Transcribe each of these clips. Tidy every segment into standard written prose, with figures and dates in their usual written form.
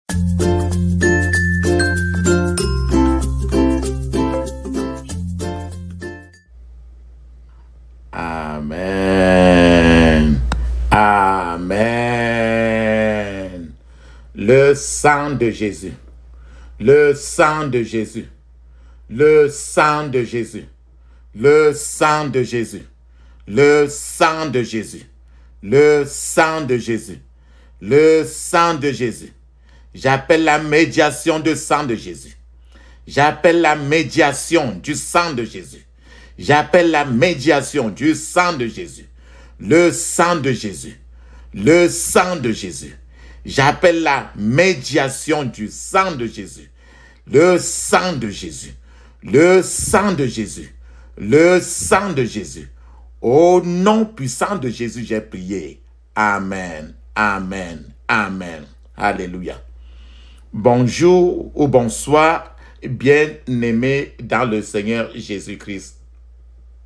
Amen. Amen. Le sang de Jésus. Le sang de Jésus. Le sang de Jésus. Le sang de Jésus. Le sang de Jésus. Le sang de Jésus. Le sang de Jésus. J'appelle la médiation du sang de Jésus. J'appelle la médiation du sang de Jésus. J'appelle la médiation du sang de Jésus. Le sang de Jésus. Le sang de Jésus. J'appelle la médiation du sang de Jésus. Le sang de Jésus. Le sang de Jésus. Le sang de Jésus. Au nom puissant de Jésus, j'ai prié. Amen. Amen. Amen. Alléluia. Bonjour ou bonsoir, bien-aimés dans le Seigneur Jésus-Christ.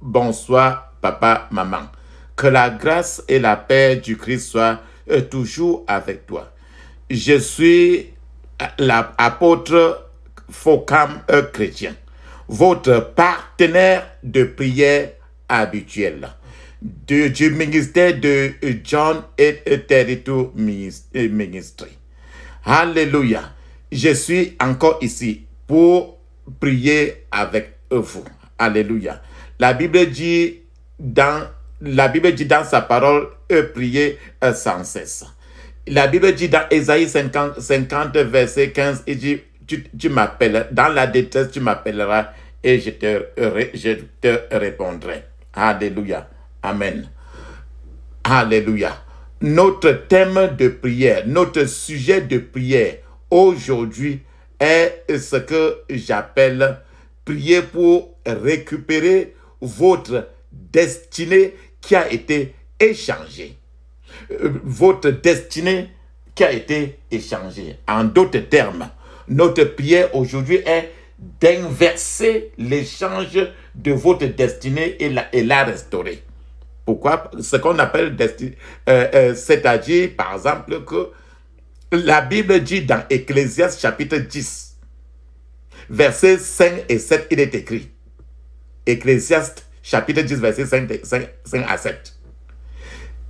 Bonsoir, papa, maman. Que la grâce et la paix du Christ soient toujours avec toi. Je suis l'apôtre Focam chrétien, votre partenaire de prière habituel du ministère de John et Territory Ministry. Alléluia. Je suis encore ici pour prier avec vous. Alléluia. La Bible dit dans sa parole, prier sans cesse. La Bible dit dans Ésaïe 50 verset 15, il dit, tu m'appelles, dans la détresse tu m'appelleras et je te répondrai. Alléluia. Amen. Alléluia. Notre thème de prière, notre sujet de prière aujourd'hui est ce que j'appelle prier pour récupérer votre destinée qui a été échangée. Votre destinée qui a été échangée. En d'autres termes, notre prière aujourd'hui est d'inverser l'échange de votre destinée et la restaurer. Pourquoi? Ce qu'on appelle destinée, c'est-à-dire, par exemple, que la Bible dit dans Ecclésiaste chapitre 10, versets 5 et 7, il est écrit. Ecclésiaste chapitre 10, versets 5 à 7.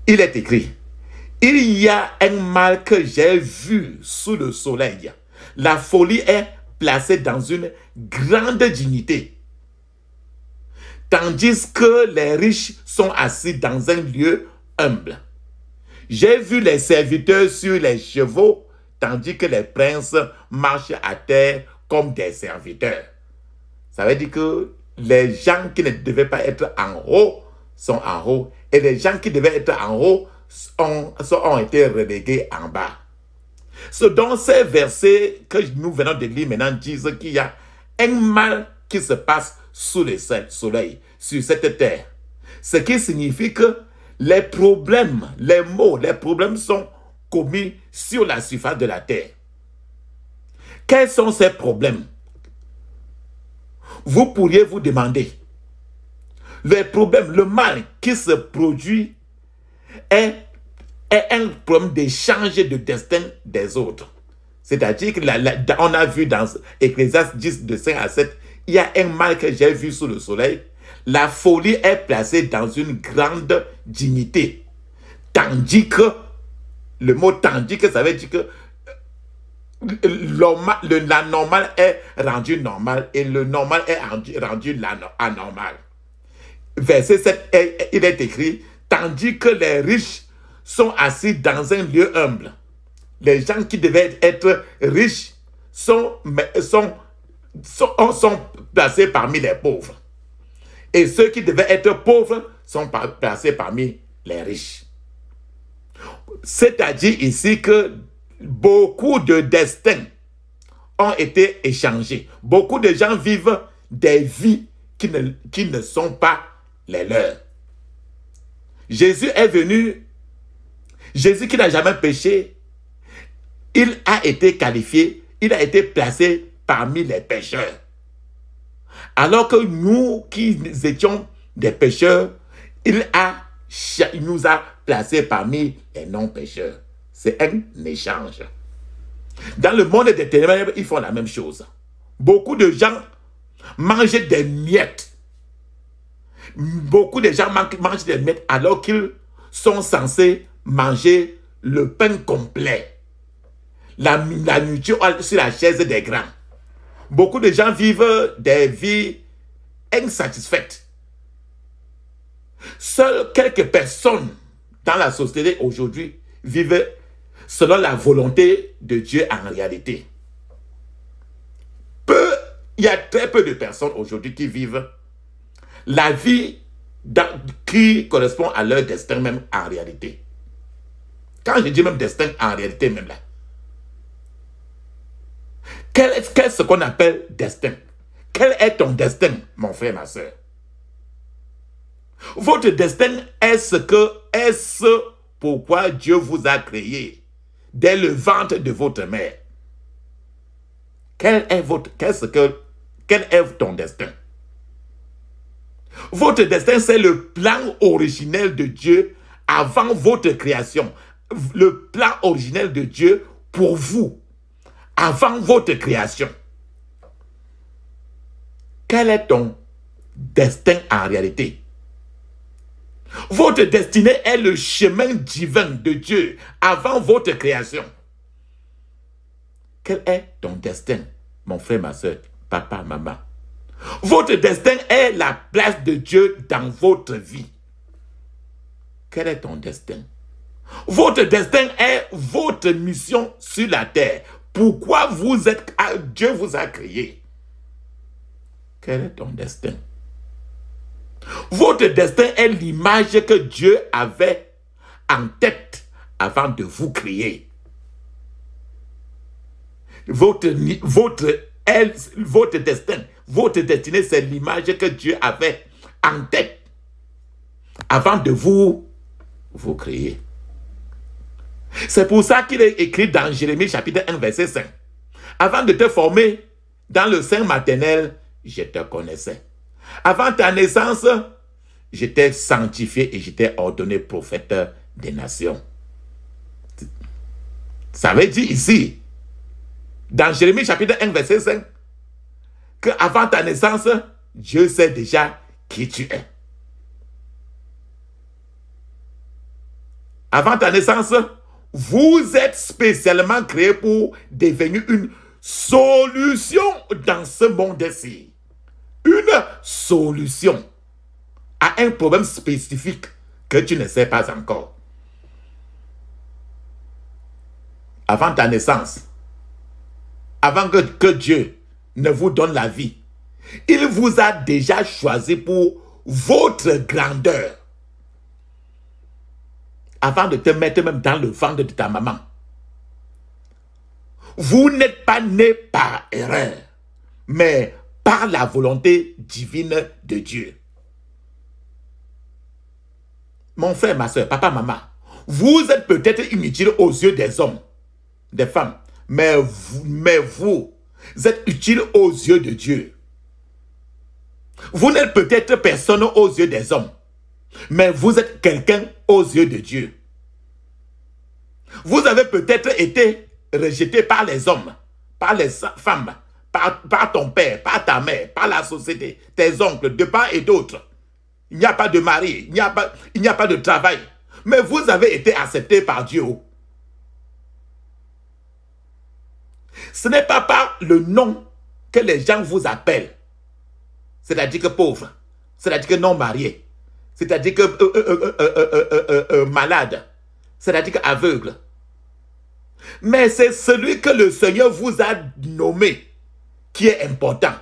Il est écrit, « Il y a un mal que j'ai vu sous le soleil. La folie est placée dans une grande dignité, tandis que les riches sont assis dans un lieu humble. J'ai vu les serviteurs sur les chevaux, tandis que les princes marchent à terre comme des serviteurs. » Ça veut dire que les gens qui ne devaient pas être en haut sont en haut, et les gens qui devaient être en haut ont été relégués en bas. Ce dont ces versets que nous venons de lire maintenant disent qu'il y a un mal qui se passe sous le soleil, sur cette terre. Ce qui signifie que les problèmes, les maux, les problèmes sont commis sur la surface de la terre. Quels sont ces problèmes? Vous pourriez vous demander, le problème, le mal qui se produit est un problème d'échange de destin des autres. C'est-à-dire qu'on a vu dans Ecclésiaste 10, de 5 à 7, il y a un mal que j'ai vu sous le soleil. La folie est placée dans une grande dignité. Tandis que, le mot tandis que ça veut dire que la normale est rendue normale et le normal est rendu anormal. Verset 7, il est écrit, tandis que les riches sont assis dans un lieu humble. Les gens qui devaient être riches sont placés parmi les pauvres. Et ceux qui devaient être pauvres sont placés parmi les riches. C'est-à-dire ici que beaucoup de destins ont été échangés. Beaucoup de gens vivent des vies qui ne sont pas les leurs. Jésus est venu, Jésus qui n'a jamais péché, il a été qualifié, il a été placé parmi les pécheurs. Alors que nous qui étions des pécheurs, il nous a placés parmi les non-pécheurs. C'est un échange. Dans le monde des ténèbres, ils font la même chose. Beaucoup de gens mangent des miettes. Beaucoup de gens mangent des miettes alors qu'ils sont censés manger le pain complet. La nourriture sur la chaise des grands. Beaucoup de gens vivent des vies insatisfaites. Seules quelques personnes dans la société aujourd'hui vivent selon la volonté de Dieu en réalité. Il y a très peu de personnes aujourd'hui qui vivent la vie qui correspond à leur destin même en réalité. Quand je dis même destin en réalité même là, qu'est ce qu'on appelle destin? Quel est ton destin, mon frère, ma soeur? Votre destin est ce pourquoi Dieu vous a créé dès le ventre de votre mère. Quel est ton destin? Votre destin, c'est le plan originel de Dieu avant votre création. Le plan originel de Dieu pour vous, avant votre création. Quel est ton destin en réalité? Votre destinée est le chemin divin de Dieu avant votre création. Quel est ton destin, mon frère, ma soeur, papa, maman? Votre destin est la place de Dieu dans votre vie. Quel est ton destin? Votre destin est votre mission sur la terre. Pourquoi Dieu vous a créé? Quel est ton destin? Votre destin est l'image que Dieu avait en tête avant de vous créer. Votre destin, votre destinée, c'est l'image que Dieu avait en tête avant de vous créer. C'est pour ça qu'il est écrit dans Jérémie chapitre 1 verset 5. Avant de te former dans le sein maternel, je te connaissais. Avant ta naissance, je t'ai sanctifié et je t'ai ordonné prophète des nations. Ça veut dire ici, dans Jérémie chapitre 1 verset 5, qu'avant ta naissance, Dieu sait déjà qui tu es. Avant ta naissance, vous êtes spécialement créé pour devenir une solution dans ce monde-ci. Une solution à un problème spécifique que tu ne sais pas encore. Avant ta naissance, avant que Dieu ne vous donne la vie, il vous a déjà choisi pour votre grandeur. Avant de te mettre même dans le ventre de ta maman. Vous n'êtes pas né par erreur, mais par la volonté divine de Dieu. Mon frère, ma soeur, papa, maman, vous êtes peut-être inutile aux yeux des hommes, des femmes, mais vous êtes utile aux yeux de Dieu. Vous n'êtes peut-être personne aux yeux des hommes, mais vous êtes quelqu'un aux yeux de Dieu. Vous avez peut-être été rejeté par les hommes, par les femmes, par ton père, par ta mère, par la société, tes oncles, de part et d'autre. Il n'y a pas de mari, il n'y a pas de travail. Mais vous avez été accepté par Dieu. Ce n'est pas par le nom que les gens vous appellent. C'est-à-dire que pauvre, c'est-à-dire que non marié, c'est-à-dire que malade, c'est-à-dire qu'aveugle. Mais c'est celui que le Seigneur vous a nommé qui est important.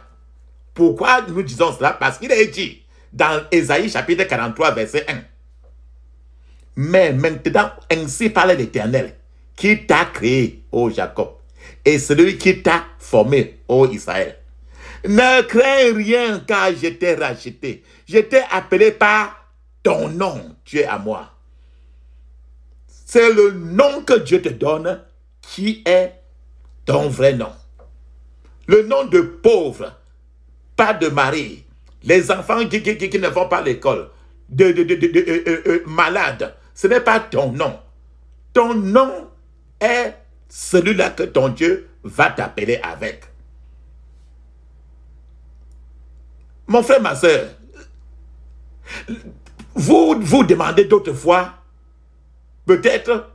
Pourquoi nous disons cela? Parce qu'il est dit dans Ésaïe chapitre 43 verset 1. Mais maintenant, ainsi parle l'Éternel, qui t'a créé, ô Jacob, et celui qui t'a formé, ô Israël. Ne crains rien car je t'ai racheté. Je t'ai appelé par ton nom, tu es à moi. C'est le nom que Dieu te donne qui est ton vrai nom. Le nom de pauvre, pas de mari, les enfants qui ne vont pas à l'école, malades, ce n'est pas ton nom. Ton nom est celui-là que ton Dieu va t'appeler avec. Mon frère, ma soeur, vous demandez d'autres fois, peut-être,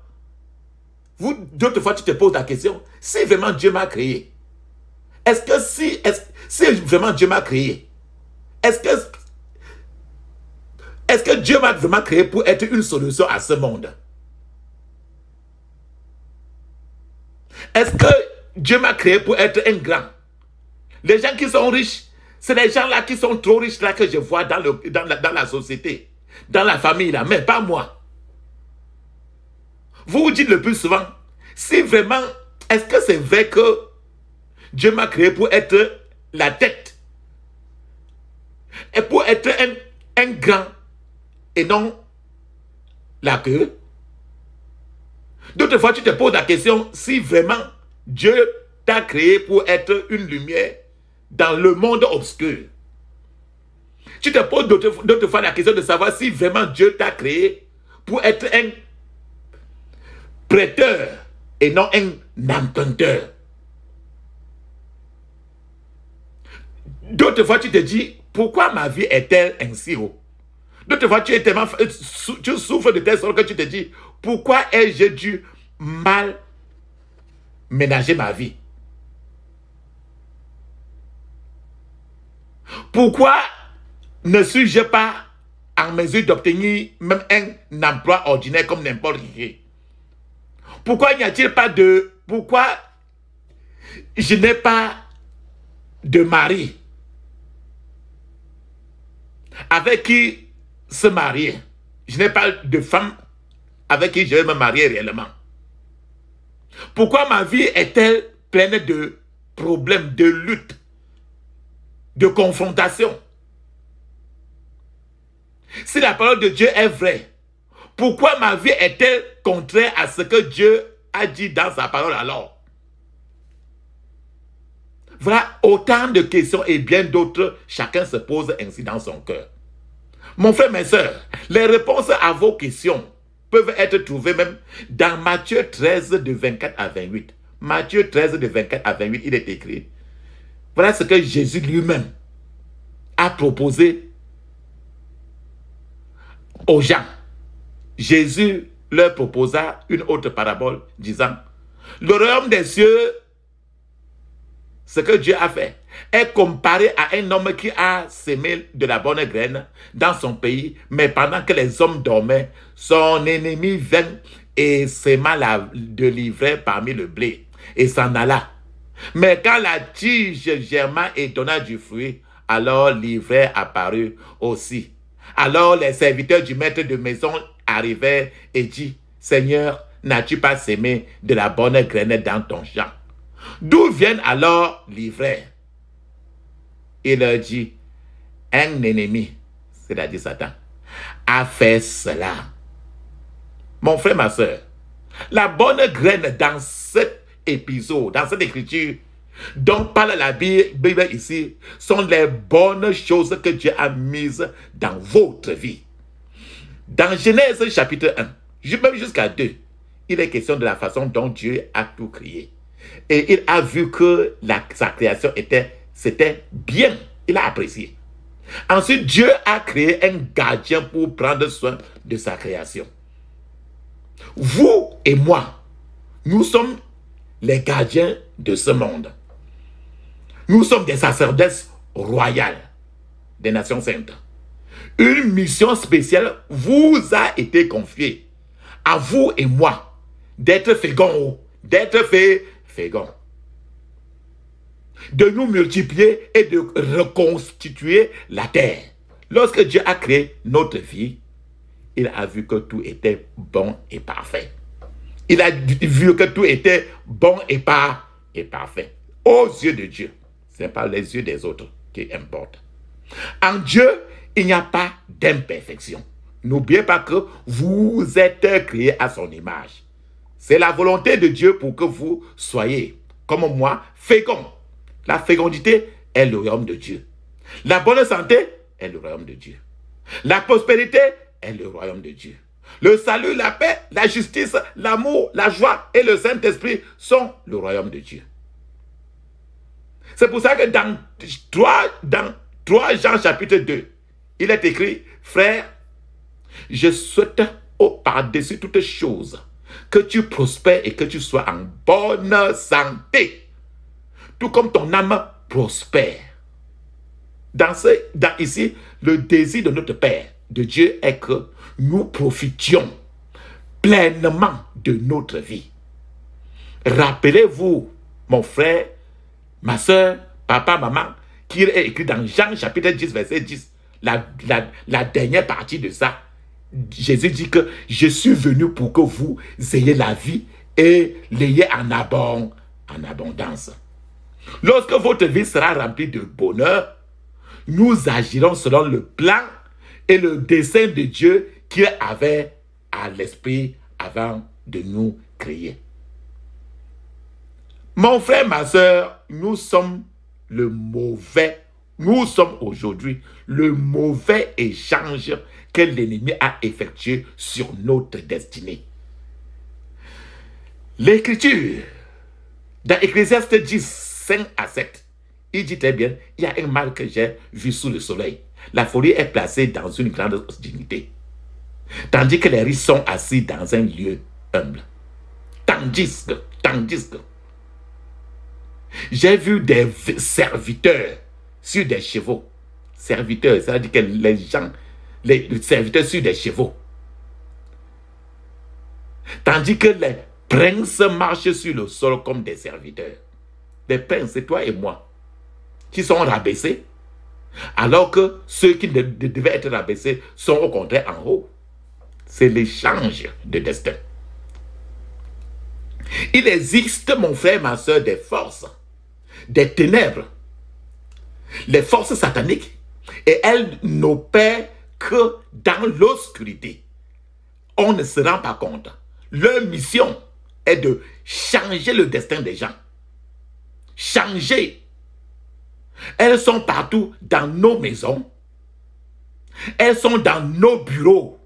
d'autres fois tu te poses la question, si vraiment Dieu m'a créé, si vraiment Dieu m'a créé, est-ce que Dieu m'a vraiment créé pour être une solution à ce monde? Est-ce que Dieu m'a créé pour être un grand? Les gens qui sont riches, c'est les gens là qui sont trop riches là que je vois dans la société, dans la famille là, mais pas moi. Vous vous dites le plus souvent, si vraiment, est-ce que c'est vrai que Dieu m'a créé pour être la tête et pour être un grand et non la queue? D'autres fois, tu te poses la question si vraiment Dieu t'a créé pour être une lumière dans le monde obscur. Tu te poses d'autres fois la question de savoir si vraiment Dieu t'a créé pour être un prêteur et non un emprunteur. D'autres fois, tu te dis, pourquoi ma vie est-elle ainsi haut? D'autres fois, tu souffres de telle sorte que tu te dis, pourquoi ai-je dû mal ménager ma vie? Pourquoi ne suis-je pas en mesure d'obtenir même un emploi ordinaire comme n'importe qui? Pourquoi n'y a-t-il pas de... Pourquoi je n'ai pas de mari avec qui se marier? Je n'ai pas de femme avec qui je vais me marier réellement. Pourquoi ma vie est-elle pleine de problèmes, de luttes, de confrontations? Si la parole de Dieu est vraie, pourquoi ma vie est-elle contraire à ce que Dieu a dit dans sa parole alors? Voilà autant de questions et bien d'autres, chacun se pose ainsi dans son cœur. Mon frère, mes sœurs, les réponses à vos questions peuvent être trouvées même dans Matthieu 13 de 24 à 28. Matthieu 13 de 24 à 28, il est écrit. Voilà ce que Jésus lui-même a proposé aux gens. Jésus leur proposa une autre parabole disant, le royaume des cieux, ce que Dieu a fait, est comparé à un homme qui a sémé de la bonne graine dans son pays, mais pendant que les hommes dormaient, son ennemi vint et séma de l'ivraie parmi le blé et s'en alla. Mais quand la tige germa et donna du fruit, alors l'ivraie apparut aussi. Alors les serviteurs du maître de maison arrivèrent et dit, Seigneur, n'as-tu pas sémé de la bonne graine dans ton champ? D'où viennent alors l'ivraie? Il leur dit, un ennemi, c'est-à-dire Satan, a fait cela. Mon frère, ma soeur, la bonne graine dans cet épisode, dans cette écriture dont parle la Bible ici, sont les bonnes choses que Dieu a mises dans votre vie. Dans Genèse chapitre 1, même jusqu'à 2, il est question de la façon dont Dieu a tout créé. Et il a vu que sa création c'était bien. Il a apprécié. Ensuite, Dieu a créé un gardien pour prendre soin de sa création. Vous et moi, nous sommes les gardiens de ce monde. Nous sommes des sacerdotes royales des nations saintes. Une mission spéciale vous a été confiée, à vous et moi, d'être féconds, de nous multiplier et de reconstituer la terre. Lorsque Dieu a créé notre vie, il a vu que tout était bon et parfait. Il a vu que tout était bon et parfait. Aux yeux de Dieu, ce n'est pas les yeux des autres qui importent. En Dieu, il n'y a pas d'imperfection. N'oubliez pas que vous êtes créés à son image. C'est la volonté de Dieu pour que vous soyez, comme moi, féconds. La fécondité est le royaume de Dieu. La bonne santé est le royaume de Dieu. La prospérité est le royaume de Dieu. Le salut, la paix, la justice, l'amour, la joie et le Saint-Esprit sont le royaume de Dieu. C'est pour ça que dans 3 Jean chapitre 2, il est écrit, frère, je souhaite par-dessus toutes choses que tu prospères et que tu sois en bonne santé, tout comme ton âme prospère. Ici, le désir de notre Père, de Dieu, est que nous profitions pleinement de notre vie. Rappelez-vous, mon frère, ma soeur, papa, maman, qui est écrit dans Jean chapitre 10, verset 10, la dernière partie de ça. Jésus dit que je suis venu pour que vous ayez la vie et l'ayez en abondance. Lorsque votre vie sera remplie de bonheur, nous agirons selon le plan et le dessein de Dieu qu'il avait à l'esprit avant de nous créer. Mon frère, ma soeur, nous sommes aujourd'hui le mauvais échange que l'ennemi a effectué sur notre destinée. L'Écriture, dans Ecclésiaste 10, 5 à 7, il dit très bien, il y a un mal que j'ai vu sous le soleil. La folie est placée dans une grande dignité, tandis que les riches sont assis dans un lieu humble. Tandis que j'ai vu des serviteurs sur des chevaux. Serviteurs, ça veut dire que les serviteurs sur des chevaux. Tandis que les princes marchent sur le sol comme des serviteurs. Les princes, c'est toi et moi, qui sont rabaissés, alors que ceux qui devaient être rabaissés sont au contraire en haut. C'est l'échange de destin. Il existe, mon frère, ma soeur, des forces, des ténèbres, les forces sataniques, et elles n'opèrent que dans l'obscurité. On ne se rend pas compte. Leur mission est de changer le destin des gens. Changer. Elles sont partout dans nos maisons. Elles sont dans nos bureaux.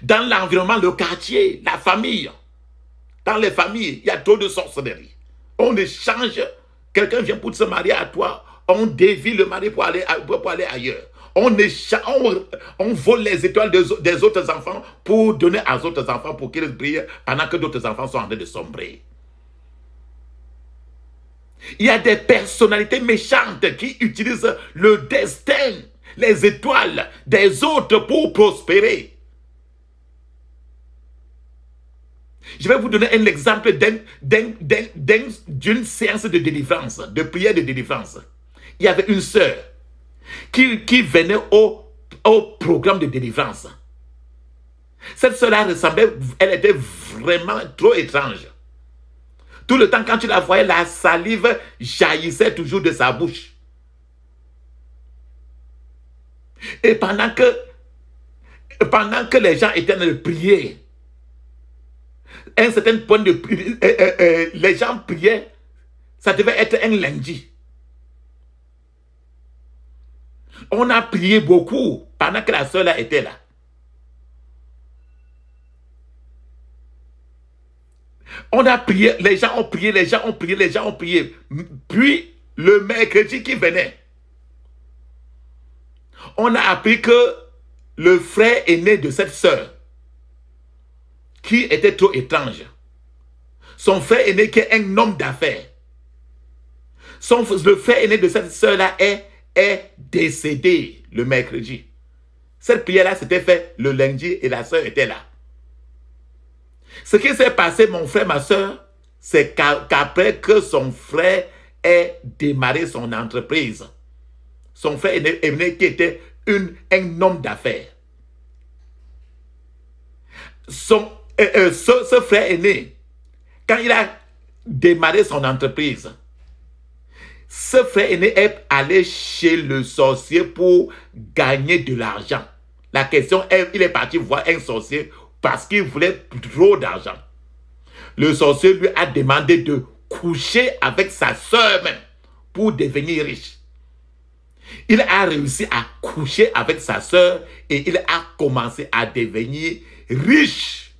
Dans l'environnement, le quartier, la famille. Dans les familles, il y a trop de sorcellerie. On échange. Quelqu'un vient pour se marier à toi. On dévie le mari pour aller ailleurs. On vole les étoiles des autres enfants pour donner aux autres enfants pour qu'ils brillent pendant que d'autres enfants sont en train de sombrer. Il y a des personnalités méchantes qui utilisent le destin, les étoiles des autres pour prospérer. Je vais vous donner un exemple d'une séance de délivrance, de prière de délivrance. Il y avait une sœur qui venait au programme de délivrance. Cette sœur-là ressemblait, elle était vraiment trop étrange. Tout le temps, quand tu la voyais, la salive jaillissait toujours de sa bouche. Et pendant que les gens étaient en train de prier, à un certain point de les gens priaient, ça devait être un lundi. On a prié beaucoup pendant que la sœur là était là. On a prié, les gens ont prié, les gens ont prié, les gens ont prié. Puis, le mercredi qui venait, on a appris que le frère aîné de cette sœur, qui était trop étrange, son frère aîné qui est un homme d'affaires, le frère aîné de cette sœur-là est décédé le mercredi. Cette prière-là s'était faite le lundi et la sœur était là. Ce qui s'est passé, mon frère, ma soeur, c'est qu'après que son frère ait démarré son entreprise, son frère aîné qui était un homme d'affaires, ce frère aîné, quand il a démarré son entreprise, ce frère aîné est allé chez le sorcier pour gagner de l'argent. La question est, il est parti voir un sorcier parce qu'il voulait trop d'argent. Le sorcier lui a demandé de coucher avec sa soeur même pour devenir riche. Il a réussi à coucher avec sa sœur et il a commencé à devenir riche.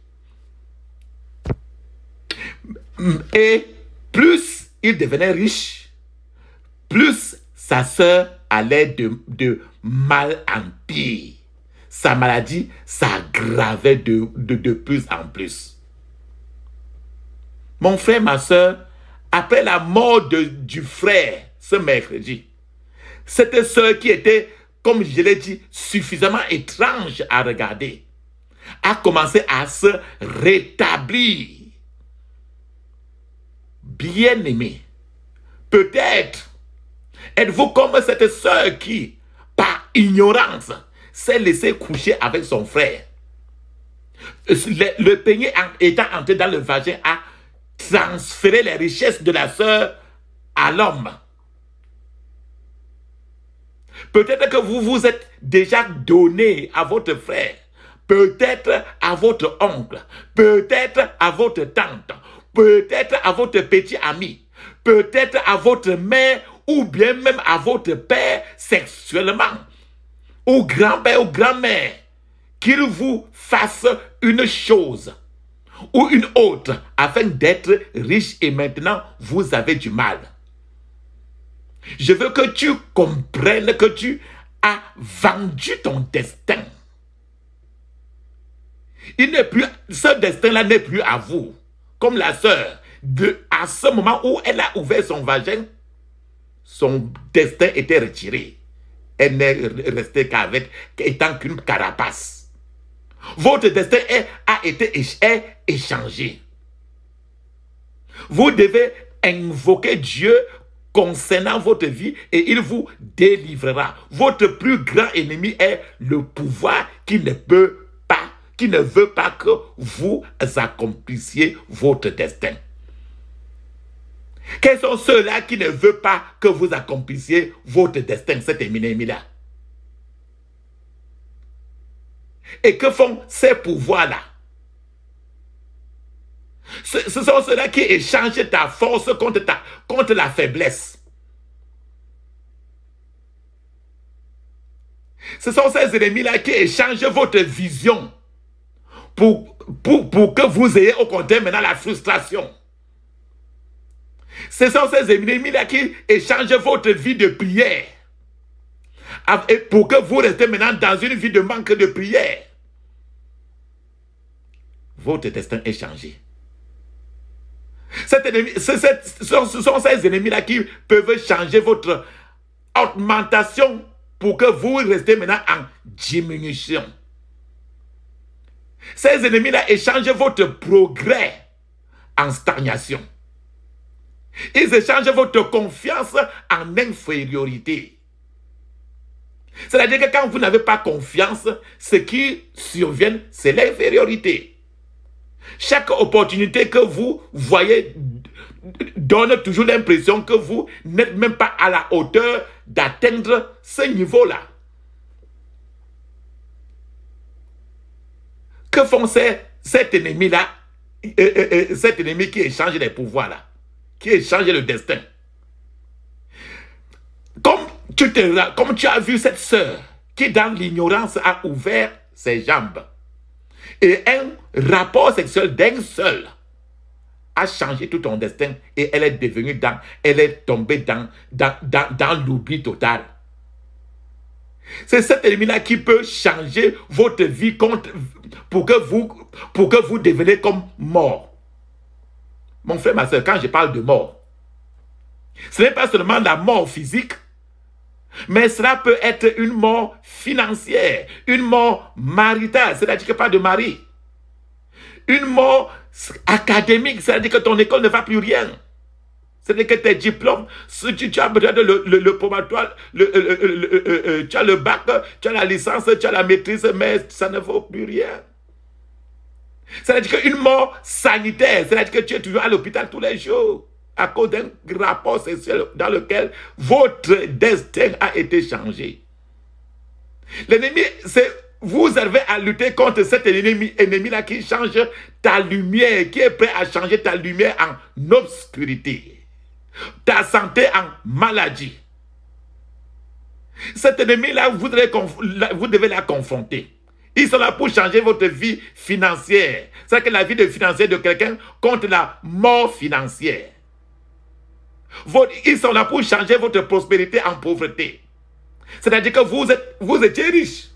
Et plus il devenait riche, plus sa sœur allait de mal en pire. Sa maladie s'aggravait de plus en plus. Mon frère, ma sœur, après la mort du frère ce mercredi, cette sœur qui était, comme je l'ai dit, suffisamment étrange à regarder, a commencé à se rétablir. Bien-aimé, peut-être êtes-vous comme cette sœur qui, par ignorance, s'est laissée coucher avec son frère. Le pénis étant entré dans le vagin a transféré les richesses de la sœur à l'homme. Peut-être que vous vous êtes déjà donné à votre frère, peut-être à votre oncle, peut-être à votre tante, peut-être à votre petit ami, peut-être à votre mère ou bien même à votre père sexuellement, ou grand-père ou grand-mère, qu'il vous fasse une chose ou une autre afin d'être riche et maintenant vous avez du mal. Je veux que tu comprennes que tu as vendu ton destin. Ce destin-là n'est plus à vous. Comme la sœur, à ce moment où elle a ouvert son vagin, son destin était retiré. Elle n'est restée qu'avec, étant qu'une carapace. Votre destin a été échangé. Vous devez invoquer Dieu concernant votre vie et il vous délivrera. Votre plus grand ennemi est le pouvoir qui ne veut pas que vous accomplissiez votre destin. Quels sont ceux-là qui ne veulent pas que vous accomplissiez votre destin, cet ennemi-là? Et que font ces pouvoirs-là? Ce sont ceux-là qui échangent ta force contre la faiblesse. Ce sont ces ennemis-là qui échangent votre vision pour que vous ayez au contraire maintenant la frustration. Ce sont ces ennemis-là qui échangent votre vie de prière pour que vous restez maintenant dans une vie de manque de prière. Votre destin est changé. Ce sont ces ennemis-là qui peuvent changer votre augmentation pour que vous restez maintenant en diminution. Ces ennemis-là échangent votre progrès en stagnation. Ils échangent votre confiance en infériorité. C'est-à-dire que quand vous n'avez pas confiance, ce qui survient, c'est l'infériorité. Chaque opportunité que vous voyez donne toujours l'impression que vous n'êtes même pas à la hauteur d'atteindre ce niveau-là. Que font cet ennemi-là, cet ennemi qui échange les pouvoirs-là, qui échange le destin? Comme tu as vu cette sœur qui dans l'ignorance a ouvert ses jambes et un rapport sexuel d'un seul a changé tout ton destin et elle est tombée dans l'oubli total. C'est cet ennemi-là qui peut changer votre vie pour que vous deveniez comme mort. Mon frère, ma soeur, quand je parle de mort, ce n'est pas seulement la mort physique, mais cela peut être une mort financière, une mort maritale, c'est-à-dire que pas de mari. Une mort académique, c'est-à-dire que ton école ne va plus rien. C'est-à-dire que tes diplômes, si tu as besoin de le probatoire, tu as le bac, tu as la licence, tu as la maîtrise, mais ça ne vaut plus rien. C'est-à-dire qu'une mort sanitaire, c'est-à-dire que tu es toujours à l'hôpital tous les jours à cause d'un rapport sexuel dans lequel votre destin a été changé. L'ennemi, c'est vous avez à lutter contre cet ennemi-là qui change ta lumière, qui est prêt à changer ta lumière en obscurité, ta santé en maladie. Cet ennemi-là, vous devez la confronter. Ils sont là pour changer votre vie financière. C'est que la vie financière de quelqu'un contre la mort financière. Ils sont là pour changer votre prospérité en pauvreté. C'est-à-dire que vous étiez riche.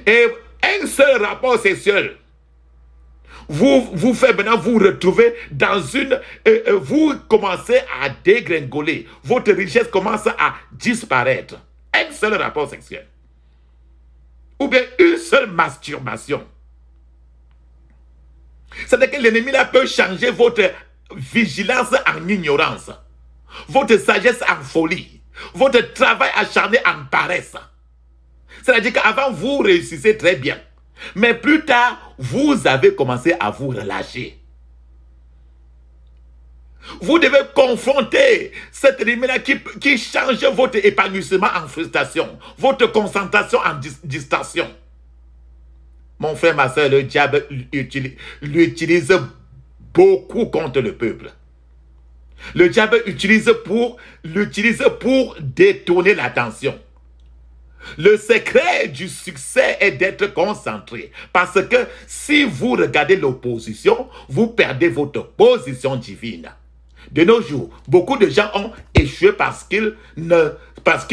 Et un seul rapport sexuel vous fait maintenant vous retrouver dans une... vous commencez à dégringoler. Votre richesse commence à disparaître. Un seul rapport sexuel. Ou bien une seule masturbation. C'est-à-dire que l'ennemi là peut changer votre vigilance en ignorance. Votre sagesse en folie. Votre travail acharné en paresse. C'est-à-dire qu'avant vous réussissez très bien. Mais plus tard, vous avez commencé à vous relâcher. Vous devez confronter cet ennemi-là qui change votre épanouissement en frustration, votre concentration en distorsion. Mon frère, ma soeur, le diable l'utilise beaucoup contre le peuple. Le diable l'utilise pour détourner l'attention. Le secret du succès est d'être concentré. Parce que si vous regardez l'opposition, vous perdez votre position divine. De nos jours, beaucoup de gens ont échoué parce qu'ils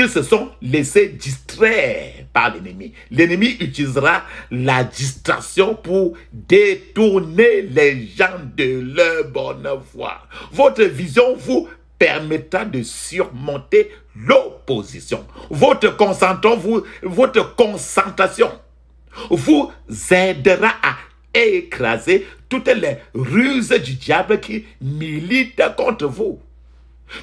se sont laissés distraire par l'ennemi. L'ennemi utilisera la distraction pour détourner les gens de leur bonne voie. Votre vision vous permettra de surmonter l'opposition. Votre concentration vous aidera à écraser toutes les ruses du diable qui militent contre vous.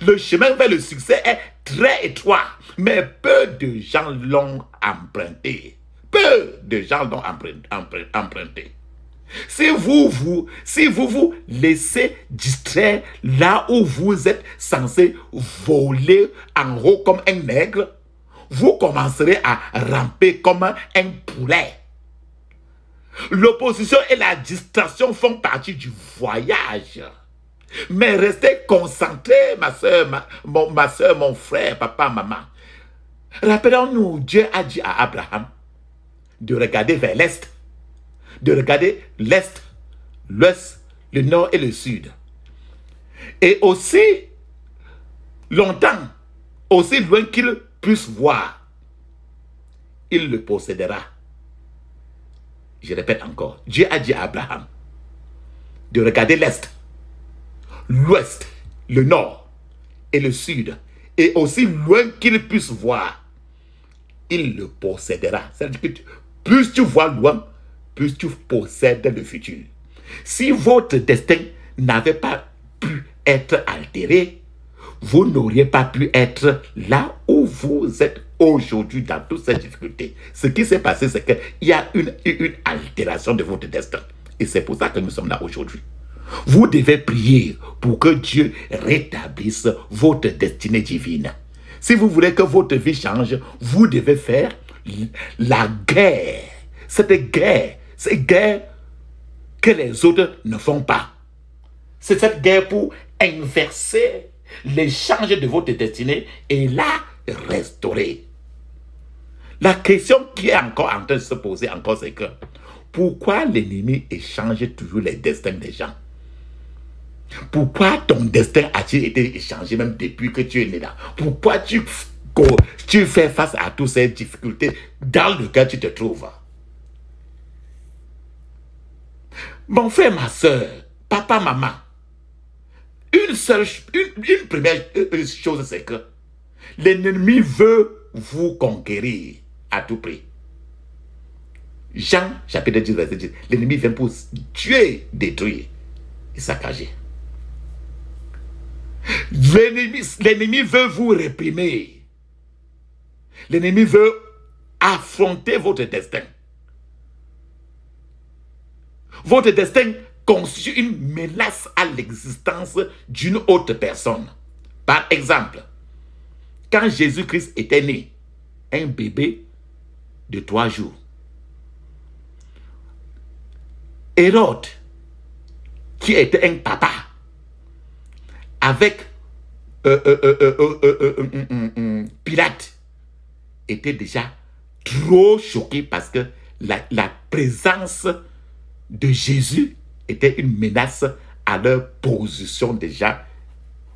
Le chemin vers le succès est très étroit, mais peu de gens l'ont emprunté. Peu de gens l'ont emprunté. Si vous vous laissez distraire là où vous êtes censé voler en haut comme un aigle, vous commencerez à ramper comme un poulet. L'opposition et la distraction font partie du voyage. Mais restez concentrés, ma soeur, mon frère, papa, maman. Rappelons-nous, Dieu a dit à Abraham de regarder vers l'est. De regarder l'est, l'ouest, le nord et le sud. Et aussi longtemps, aussi loin qu'il puisse voir, il le possédera. Je répète encore, Dieu a dit à Abraham de regarder l'est, l'ouest, le nord et le sud. Et aussi loin qu'il puisse voir, il le possédera. C'est-à-dire que plus tu vois loin, plus tu possèdes le futur. Si votre destin n'avait pas pu être altéré, vous n'auriez pas pu être là où vous êtes aujourd'hui dans toutes ces difficultés. Ce qui s'est passé, c'est qu'il y a une altération de votre destin. Et c'est pour ça que nous sommes là aujourd'hui. Vous devez prier pour que Dieu rétablisse votre destinée divine. Si vous voulez que votre vie change, vous devez faire la guerre. Cette guerre que les autres ne font pas. C'est cette guerre pour inverser l'échange de votre destinée et la restaurer. La question qui est encore en train de se poser c'est que pourquoi l'ennemi échange toujours les destins des gens? Pourquoi ton destin a-t-il été échangé même depuis que tu es né là? Pourquoi tu fais face à toutes ces difficultés dans lesquelles tu te trouves? Mon frère, ma soeur, papa, maman, une première chose, c'est que l'ennemi veut vous conquérir à tout prix. Jean, chapitre 10, verset 10, l'ennemi vient pour tuer, détruire et saccager. L'ennemi veut vous réprimer. L'ennemi veut affronter votre destin. Votre destin constitue une menace à l'existence d'une autre personne. Par exemple, quand Jésus-Christ était né, un bébé de 3 jours, Hérode, qui était un papa, avec Pilate, étaient déjà trop choqués parce que la présence de Jésus était une menace à leur position déjà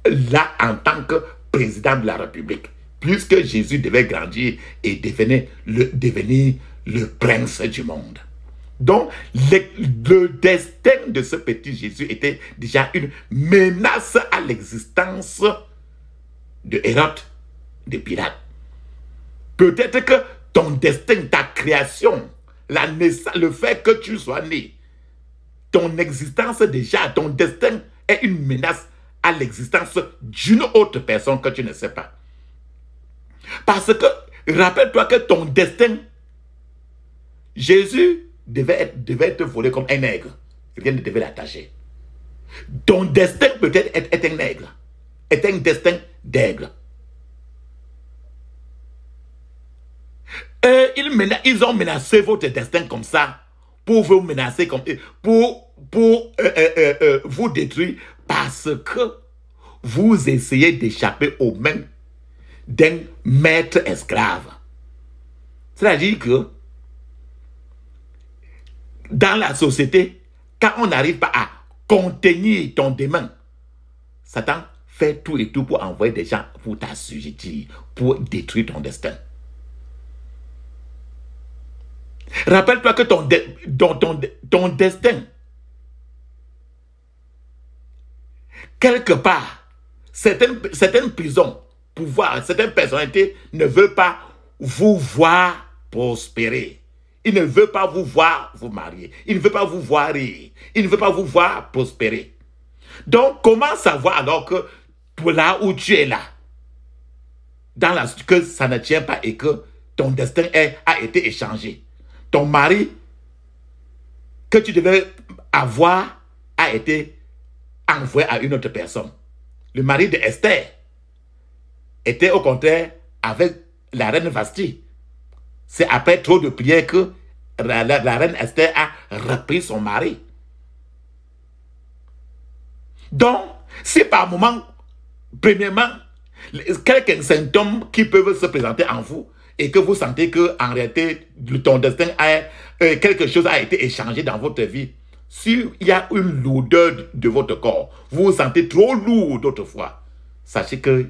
là en tant que président de la République, puisque Jésus devait grandir et devenir le prince du monde. Donc, le destin de ce petit Jésus était déjà une menace à l'existence de Hérode, de Pilate. Peut-être que ton destin, ta création, la naissance, le fait que tu sois né, ton existence déjà, ton destin est une menace à l'existence d'une autre personne que tu ne sais pas. Parce que, rappelle-toi que ton destin, Jésus devait être volé comme un aigle. Rien ne devait l'attacher. Ton destin peut-être est un aigle. Est un destin d'aigle. Ils ont menacé votre destin comme ça pour vous menacer, pour vous détruire parce que vous essayez d'échapper aux mains d'un maître esclave. C'est-à-dire que dans la société, quand on n'arrive pas à contenir ton démon, Satan fait tout et tout pour envoyer des gens pour t'assujettir, pour détruire ton destin. Rappelle-toi que ton destin, quelque part, certaines prisons, pouvoirs, certaines personnalités ne veulent pas vous voir prospérer. Il ne veut pas vous voir vous marier. Il ne veut pas vous voir rire. Il ne veut pas vous voir prospérer. Donc, comment savoir alors que pour là où tu es là, que ça ne tient pas et que ton destin a été échangé? Ton mari que tu devais avoir a été envoyé à une autre personne. Le mari de Esther était au contraire avec la reine Vasti. C'est après trop de prières que la reine Esther a repris son mari. Donc, c'est par moment, premièrement, quelques symptômes qui peuvent se présenter en vous et que vous sentez que en réalité, ton destin quelque chose a été échangé dans votre vie. S'il y a une lourdeur de votre corps, vous vous sentez trop lourd d'autrefois, sachez que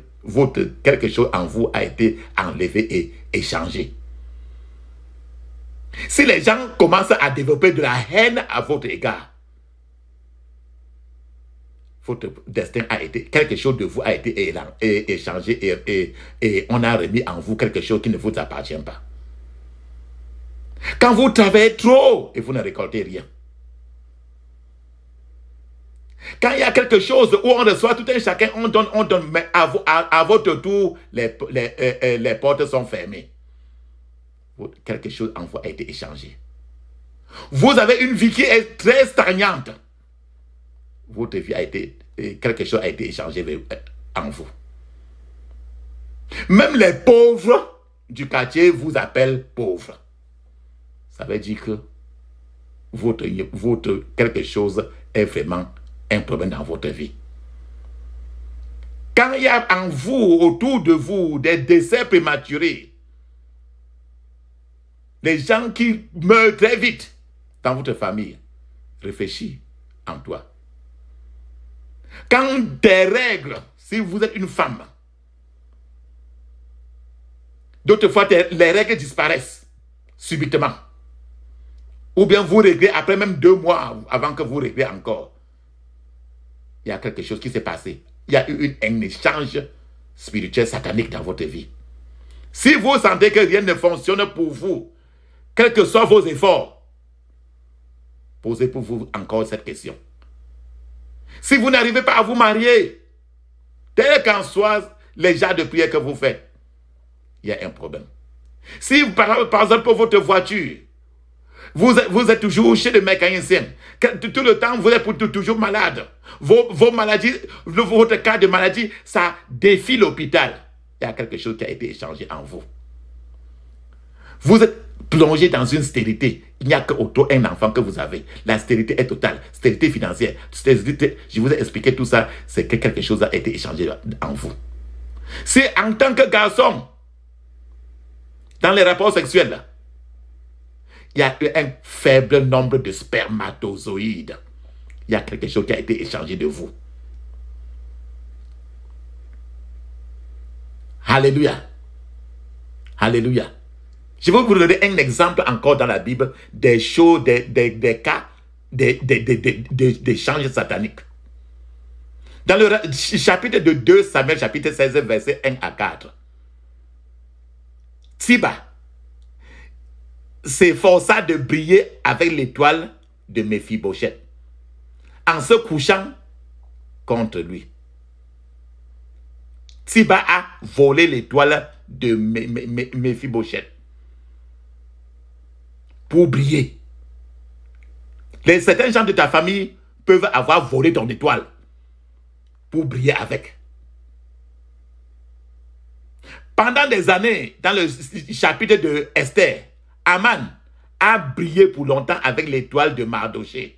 quelque chose en vous a été enlevé et échangé. Si les gens commencent à développer de la haine à votre égard, votre destin a été, quelque chose de vous a été échangé et on a remis en vous quelque chose qui ne vous appartient pas. Quand vous travaillez trop et vous ne récoltez rien. Quand il y a quelque chose où on reçoit tout un chacun, on donne, mais à votre tour, les portes sont fermées. Quelque chose en vous a été échangé. Vous avez une vie qui est très stagnante. Votre vie a été, quelque chose a été échangé en vous. Même les pauvres du quartier vous appellent pauvres. Ça veut dire que quelque chose est vraiment un problème dans votre vie. Quand il y a en vous, autour de vous, des décès prématurés, les gens qui meurent très vite dans votre famille, réfléchis en toi. Quand des règles, si vous êtes une femme, d'autres fois les règles disparaissent subitement. Ou bien vous réglez après même 2 mois avant que vous réglez encore. Il y a quelque chose qui s'est passé. Il y a eu un échange spirituel satanique dans votre vie. Si vous sentez que rien ne fonctionne pour vous, quels que soient vos efforts, posez pour vous encore cette question. Si vous n'arrivez pas à vous marier, tel qu'en soit les genres de prière que vous faites, il y a un problème. Si par exemple pour votre voiture, vous êtes toujours chez le mécanicien, tout le temps vous êtes toujours malade, vos maladies, votre cas de maladie, ça défie l'hôpital. Il y a quelque chose qui a été échangé en vous. Vous êtes plongé dans une stérilité. Il n'y a qu'autour un enfant que vous avez. La stérilité est totale. Stérilité financière. Stérilité, je vous ai expliqué tout ça. C'est que quelque chose a été échangé en vous. Si en tant que garçon, Dans les rapports sexuels, il y a un faible nombre de spermatozoïdes. Il y a quelque chose qui a été échangé de vous. Alléluia. Alléluia. Je vais vous donner un exemple encore dans la Bible des choses, des cas, d'échanges sataniques. Dans le chapitre de 2 Samuel, chapitre 16, verset 1 à 4. Tsiba s'efforça de briller avec l'étoile de Méphibosheth en se couchant contre lui. Tsiba a volé l'étoile de Méphibosheth pour briller. Certains gens de ta famille peuvent avoir volé ton étoile pour briller avec. Pendant des années, dans le chapitre de Esther, Aman a brillé pour longtemps avec l'étoile de Mardoché.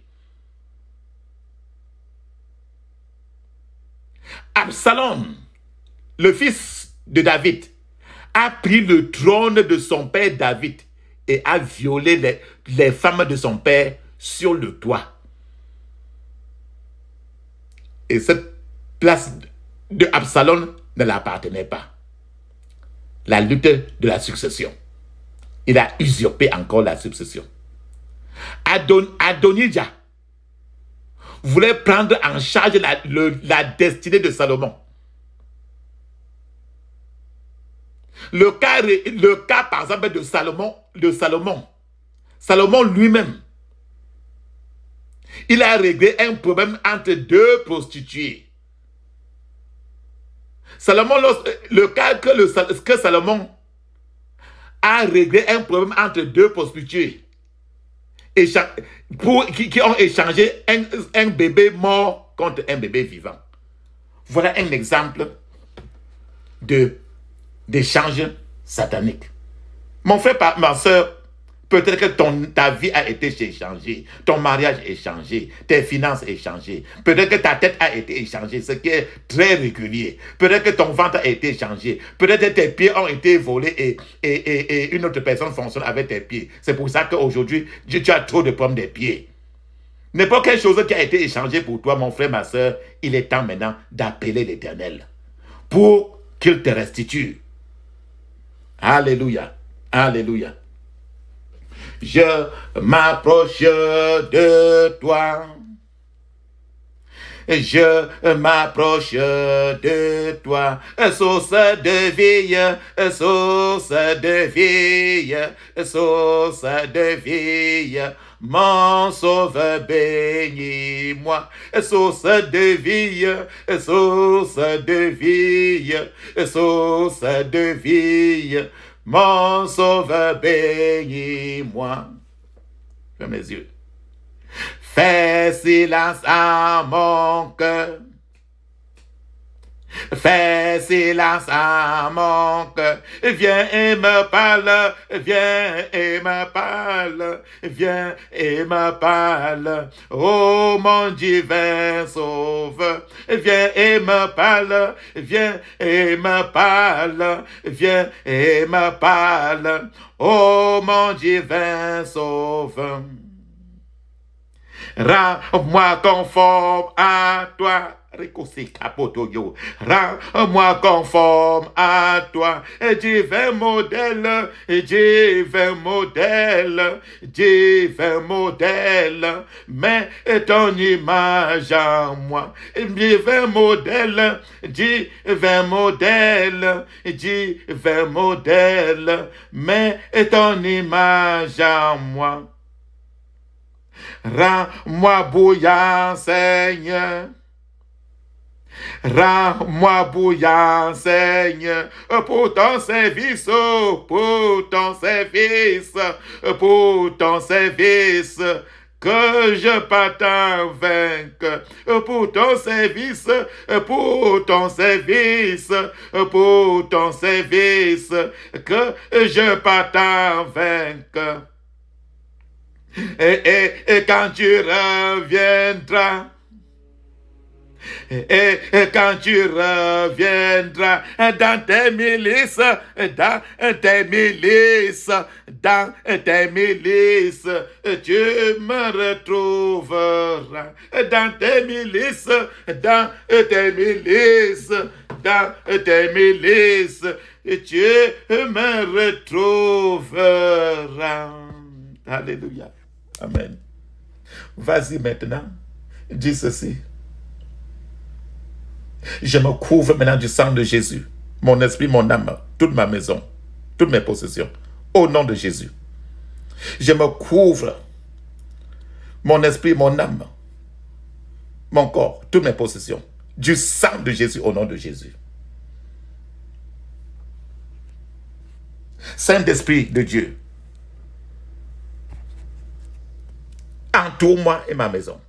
Absalom, le fils de David, a pris le trône de son père David et a violé les femmes de son père sur le toit. Et cette place de Absalom ne l'appartenait pas. La lutte de la succession. Il a usurpé encore la succession. Adonijah voulait prendre en charge la destinée de Salomon. Le cas par exemple de Salomon. Salomon lui-même, il a réglé un problème entre deux prostituées. Le cas que Salomon a réglé un problème entre deux prostituées qui ont échangé un bébé mort contre un bébé vivant. Voilà un exemple d'échange satanique. Mon frère, ma soeur, peut-être que ta vie a été échangée, ton mariage est échangé, tes finances échangées, peut-être que ta tête a été échangée, ce qui est très régulier. Peut-être que ton ventre a été échangé, peut-être que tes pieds ont été volés et une autre personne fonctionne avec tes pieds. C'est pour ça qu'aujourd'hui, tu as trop de problèmes des pieds. N'importe quelle chose qui a été échangée pour toi, mon frère, ma soeur, il est temps maintenant d'appeler l'Éternel pour qu'il te restitue. Alléluia. Alléluia. Je m'approche de toi. Je m'approche de toi. Source de vie, source de vie, source de vie. Mon sauveur, bénis-moi. Source de vie, source de vie, source de vie. Mon sauveur, bénis-moi. Ferme mes yeux. Fais silence à mon cœur. Fais silence à mon cœur. Viens et me parle. Viens et me parle. Viens et me parle. Oh mon divin sauveur. Viens et me parle. Viens et me parle. Viens et me parle. Oh mon divin sauveur. Rends-moi conforme à toi. Rends-moi conforme à toi. Divin modèle, divin modèle, divin modèle. Mets ton image en moi. Divin modèle, divin modèle, divin modèle. Mets ton image en moi. Rends-moi bouillant, Seigneur. Rends-moi bouillant, Seigneur, pour ton service, pour ton service, pour ton service. Que je partage vaincre pour ton service, pour ton service, pour ton service. Que je partage vaincre. Et quand tu reviendras, Et quand tu reviendras dans tes milices, dans tes milices, dans tes milices, tu me retrouveras dans tes milices, dans tes milices, dans tes milices, tu me retrouveras. Alléluia. Amen. Vas-y maintenant, dis ceci. Je me couvre maintenant du sang de Jésus, mon esprit, mon âme, toute ma maison, toutes mes possessions, au nom de Jésus. Je me couvre, mon esprit, mon âme, mon corps, toutes mes possessions, du sang de Jésus, au nom de Jésus. Saint-Esprit de Dieu, entoure-moi et ma maison,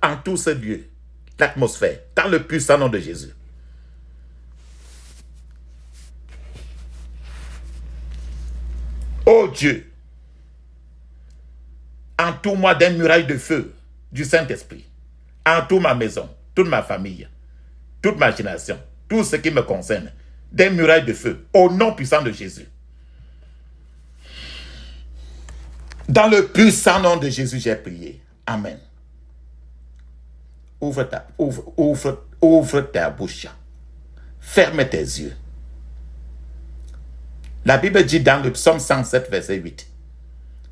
en tout ce lieu, l'atmosphère, dans le puissant nom de Jésus. Oh Dieu, entoure-moi d'un muraille de feu du Saint-Esprit. Entoure ma maison, toute ma famille, toute ma génération, tout ce qui me concerne, d'un muraille de feu, au nom puissant de Jésus. Dans le puissant nom de Jésus, j'ai prié. Amen. Ouvre ta bouche. Ferme tes yeux. La Bible dit dans le psaume 107, verset 8,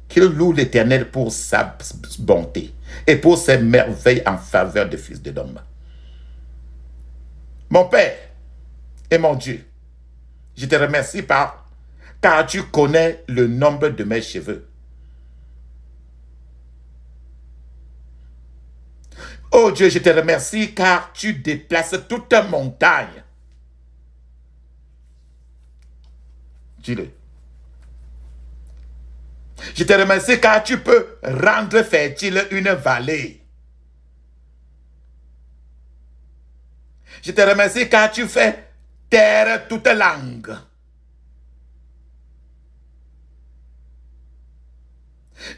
qu'il loue l'Éternel pour sa bonté et pour ses merveilles en faveur des fils de l'homme. Mon Père et mon Dieu, je te remercie car tu connais le nombre de mes cheveux. Oh Dieu, je te remercie car tu déplaces toute montagne. Dis-le. Je te remercie car tu peux rendre fertile une vallée. Je te remercie car tu fais taire toute langue.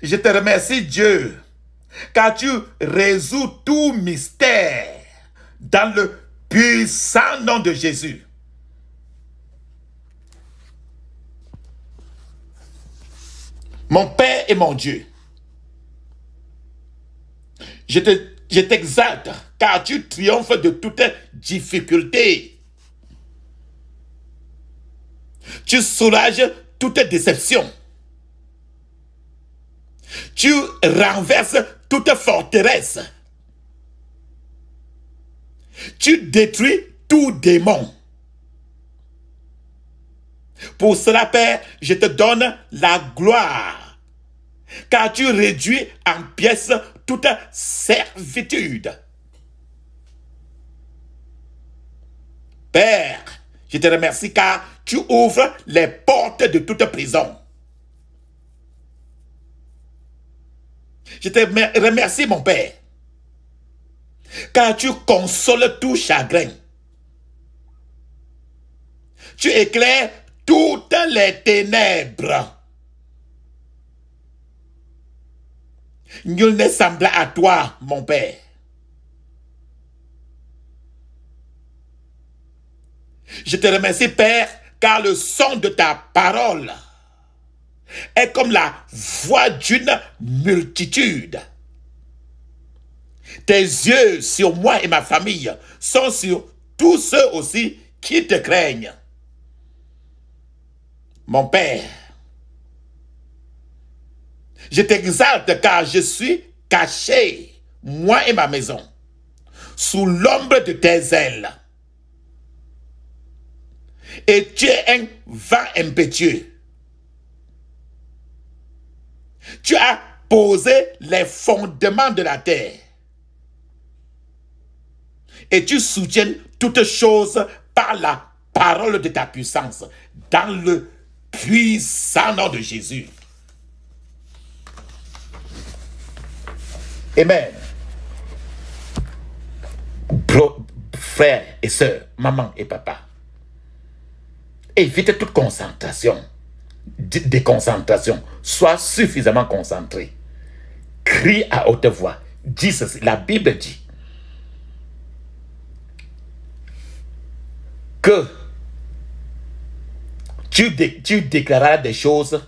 Je te remercie Dieu car tu résous tout mystère dans le puissant nom de Jésus. Mon Père et mon Dieu, je t'exalte car tu triomphes de toute difficulté. Tu soulages toute déception. Tu renverses toute forteresse. Tu détruis tout démon. Pour cela, Père, je te donne la gloire, car tu réduis en pièces toute servitude. Père, je te remercie car tu ouvres les portes de toute prison. Je te remercie, mon Père, car tu consoles tout chagrin. Tu éclaires toutes les ténèbres. Nul n'est semblable à toi, mon Père. Je te remercie, Père, car le son de ta parole est comme la voix d'une multitude. Tes yeux sur moi et ma famille sont sur tous ceux aussi qui te craignent. Mon Père, je t'exalte car je suis caché, moi et ma maison, sous l'ombre de tes ailes. Et tu es un vent impétueux. Tu as posé les fondements de la terre. Et tu soutiens toutes choses par la parole de ta puissance, dans le puissant nom de Jésus. Amen. Frères et sœurs, maman et papa, évite toute concentration, déconcentration. Sois suffisamment concentré. Crie à haute voix. Dis ceci. La Bible dit que tu déclareras des choses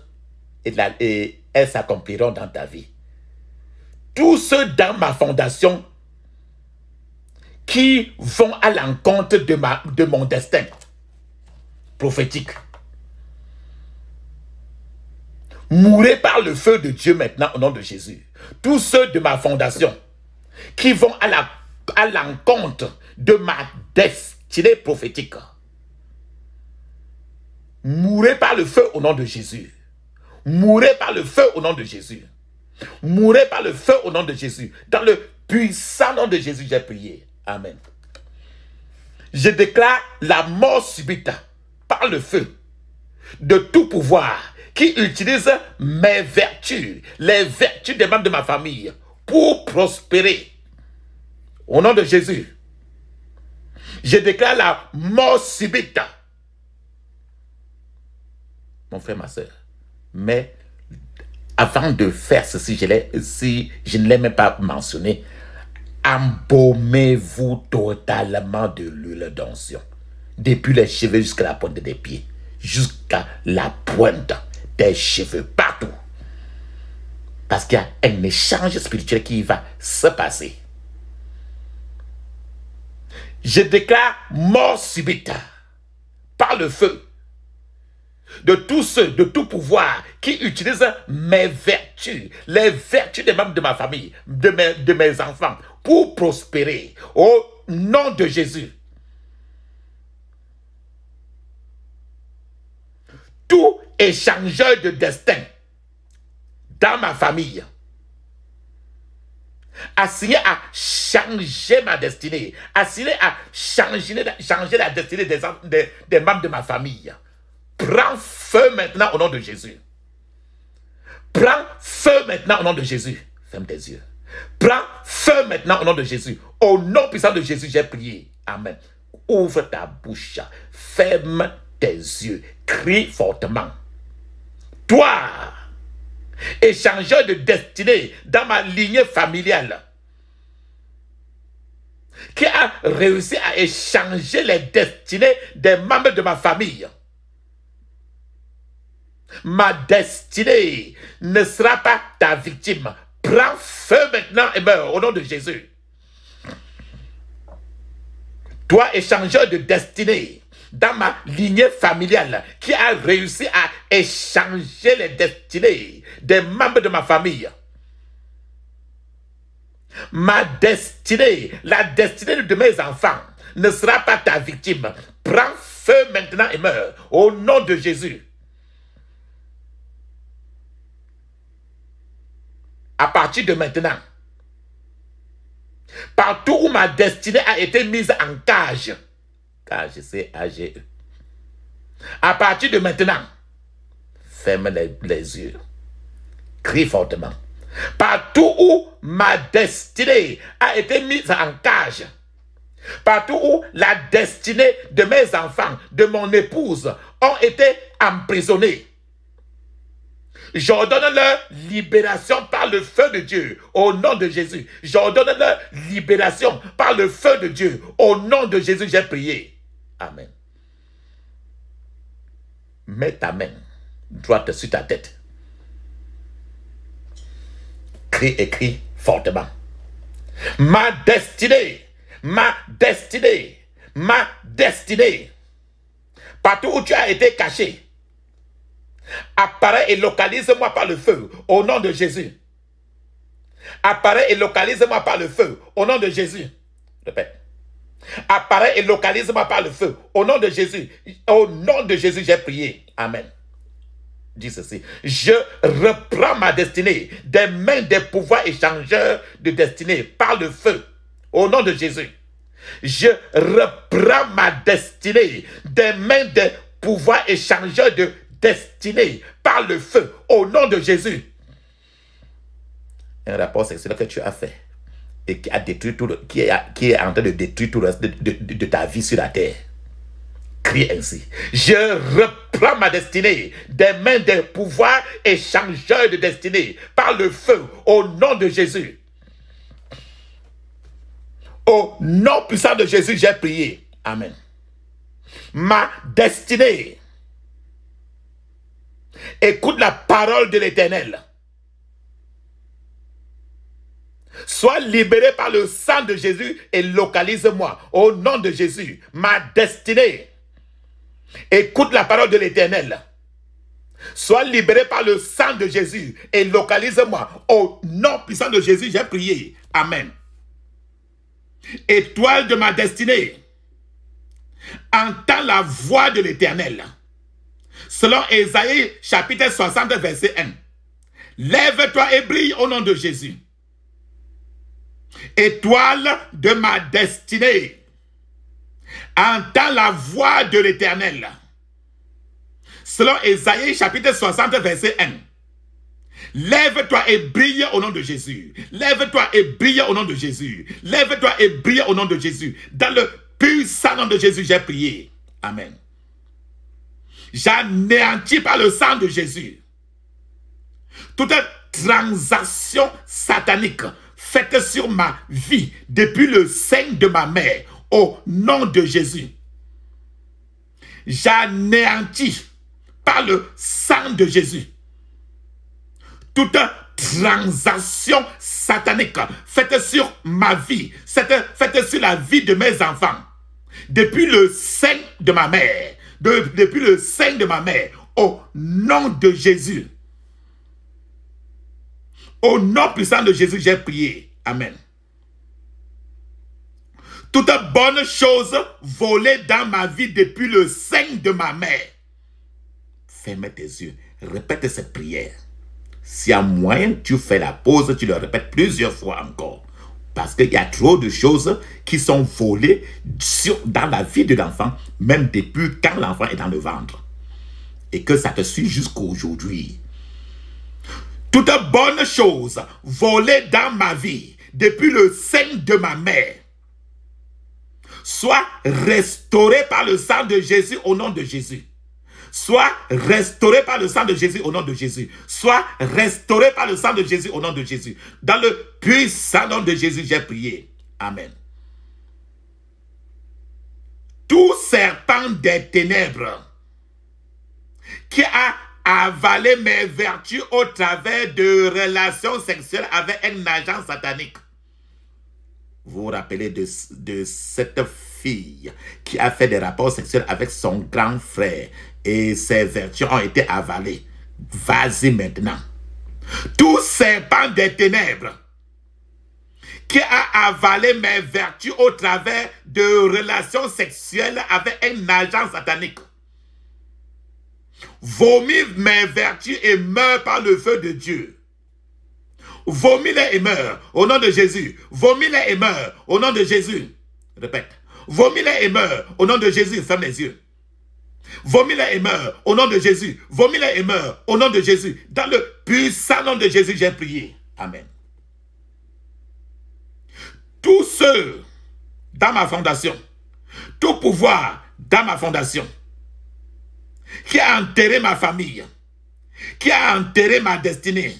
et elles s'accompliront dans ta vie. Tous ceux dans ma fondation qui vont à l'encontre de mon destin prophétique, mourrez par le feu de Dieu maintenant au nom de Jésus. Tous ceux de ma fondation qui vont à l'encontre de ma destinée prophétique, mourrez par le feu au nom de Jésus. Mourrez par le feu au nom de Jésus. Mourrez par le feu au nom de Jésus. Dans le puissant nom de Jésus, j'ai prié. Amen. Je déclare la mort subite par le feu de tout pouvoir qui utilise mes vertus, les vertus des membres de ma famille pour prospérer. Au nom de Jésus, je déclare la mort subite. Mon frère, ma soeur, mais avant de faire ceci, si je ne l'ai même pas mentionné, embaumez-vous totalement de l'huile d'onction. Depuis les cheveux jusqu'à la pointe des pieds. Jusqu'à la pointe des cheveux. Partout. Parce qu'il y a un échange spirituel qui va se passer. Je déclare mort subite par le feu de tous ceux, de tout pouvoir qui utilisent mes vertus, les vertus des membres de ma famille, de mes enfants, pour prospérer. Au nom de Jésus. Tout échangeur de destin dans ma famille, assigné à changer ma destinée, assigné à changer la destinée des membres de ma famille, prends feu maintenant au nom de Jésus. Prends feu maintenant au nom de Jésus. Ferme tes yeux. Prends feu maintenant au nom de Jésus. Au nom puissant de Jésus, j'ai prié. Amen. Ouvre ta bouche. Ferme tes yeux. Crie fortement. Toi, échangeur de destinée dans ma lignée familiale, qui a réussi à échanger les destinées des membres de ma famille, ma destinée ne sera pas ta victime. Prends feu maintenant et meurs au nom de Jésus. Toi, échangeur de destinée dans ma lignée familiale, qui a réussi à échanger les destinées des membres de ma famille, ma destinée, la destinée de mes enfants ne sera pas ta victime. Prends feu maintenant et meurs au nom de Jésus. À partir de maintenant, partout où ma destinée a été mise en cage, C-A-G-E, à partir de maintenant, ferme les yeux, crie fortement. Partout où ma destinée a été mise en cage, partout où la destinée de mes enfants, de mon épouse, ont été emprisonnés, j'ordonne leur libération par le feu de Dieu, au nom de Jésus. J'ordonne leur libération par le feu de Dieu, au nom de Jésus, j'ai prié. Amen. Mets ta main droite sur ta tête. Crie et crie fortement. Ma destinée, ma destinée, ma destinée, partout où tu as été caché, apparaît et localise-moi par le feu, au nom de Jésus. Apparaît et localise-moi par le feu, au nom de Jésus. Répète. Apparaît et localise-moi par le feu, au nom de Jésus. Au nom de Jésus, j'ai prié. Amen. Dis ceci. Je reprends ma destinée des mains des pouvoirs échangeurs de destinée par le feu, au nom de Jésus. Je reprends ma destinée des mains des pouvoirs échangeurs de destinée par le feu, au nom de Jésus. Un rapport sexuel que tu as fait et qui a détruit tout qui est en train de détruire tout le reste de ta vie sur la terre. Crie ainsi. Je reprends ma destinée des mains des pouvoirs échangeurs de destinée par le feu, au nom de Jésus. Au nom puissant de Jésus, j'ai prié. Amen. ma destinée. Écoute la parole de l'Éternel. Sois libéré par le sang de Jésus et localise-moi. Au nom de Jésus, ma destinée. Écoute la parole de l'Éternel. Sois libéré par le sang de Jésus et localise-moi. Au nom puissant de Jésus, j'ai prié. Amen. Étoile de ma destinée, entends la voix de l'Éternel. Selon Ésaïe chapitre 60 verset 1. Lève-toi et brille au nom de Jésus. Étoile de ma destinée, entends la voix de l'Éternel. Selon Ésaïe chapitre 60 verset 1. Lève-toi et brille au nom de Jésus. Lève-toi et brille au nom de Jésus. Lève-toi et brille au nom de Jésus. Dans le puissant nom de Jésus, j'ai prié. Amen. J'anéantis par le sang de Jésus toute transaction satanique faite sur ma vie depuis le sein de ma mère au nom de Jésus. J'anéantis par le sang de Jésus toute transaction satanique faite sur ma vie, faite sur la vie de mes enfants, depuis le sein de ma mère, depuis le sein de ma mère, au nom de Jésus. Au nom puissant de Jésus, j'ai prié. Amen. Toute bonne chose volée dans ma vie depuis le sein de ma mère. Ferme tes yeux, répète cette prière. Si à moyen tu fais la pause, tu le répètes plusieurs fois encore. Parce qu'il y a trop de choses qui sont volées dans la vie de l'enfant, même depuis quand l'enfant est dans le ventre. Et que ça te suit jusqu'à aujourd'hui. Toute bonne chose volée dans ma vie, depuis le sein de ma mère, soit restaurée par le sang de Jésus au nom de Jésus. Soit restauré par le sang de Jésus au nom de Jésus. Soit restauré par le sang de Jésus au nom de Jésus. Dans le puissant nom de Jésus, j'ai prié. Amen. Tout serpent des ténèbres qui a avalé mes vertus au travers de relations sexuelles avec un agent satanique. Vous vous rappelez de cette fille qui a fait des rapports sexuels avec son grand frère et ses vertus ont été avalées. Vas-y maintenant. Tout serpent des ténèbres qui a avalé mes vertus au travers de relations sexuelles avec un agent satanique, vomit mes vertus et meurt par le feu de Dieu. Vomis-les et meurs au nom de Jésus. Vomis-les et meurs au nom de Jésus. Répète. Vomis-les et meurs au nom de Jésus. Ferme les yeux. Vomis-les et meurs au nom de Jésus. Vomis-les et meurs au nom de Jésus. Dans le puissant nom de Jésus, j'ai prié. Amen. Tous ceux dans ma fondation, tout pouvoir dans ma fondation, qui a enterré ma famille, qui a enterré ma destinée.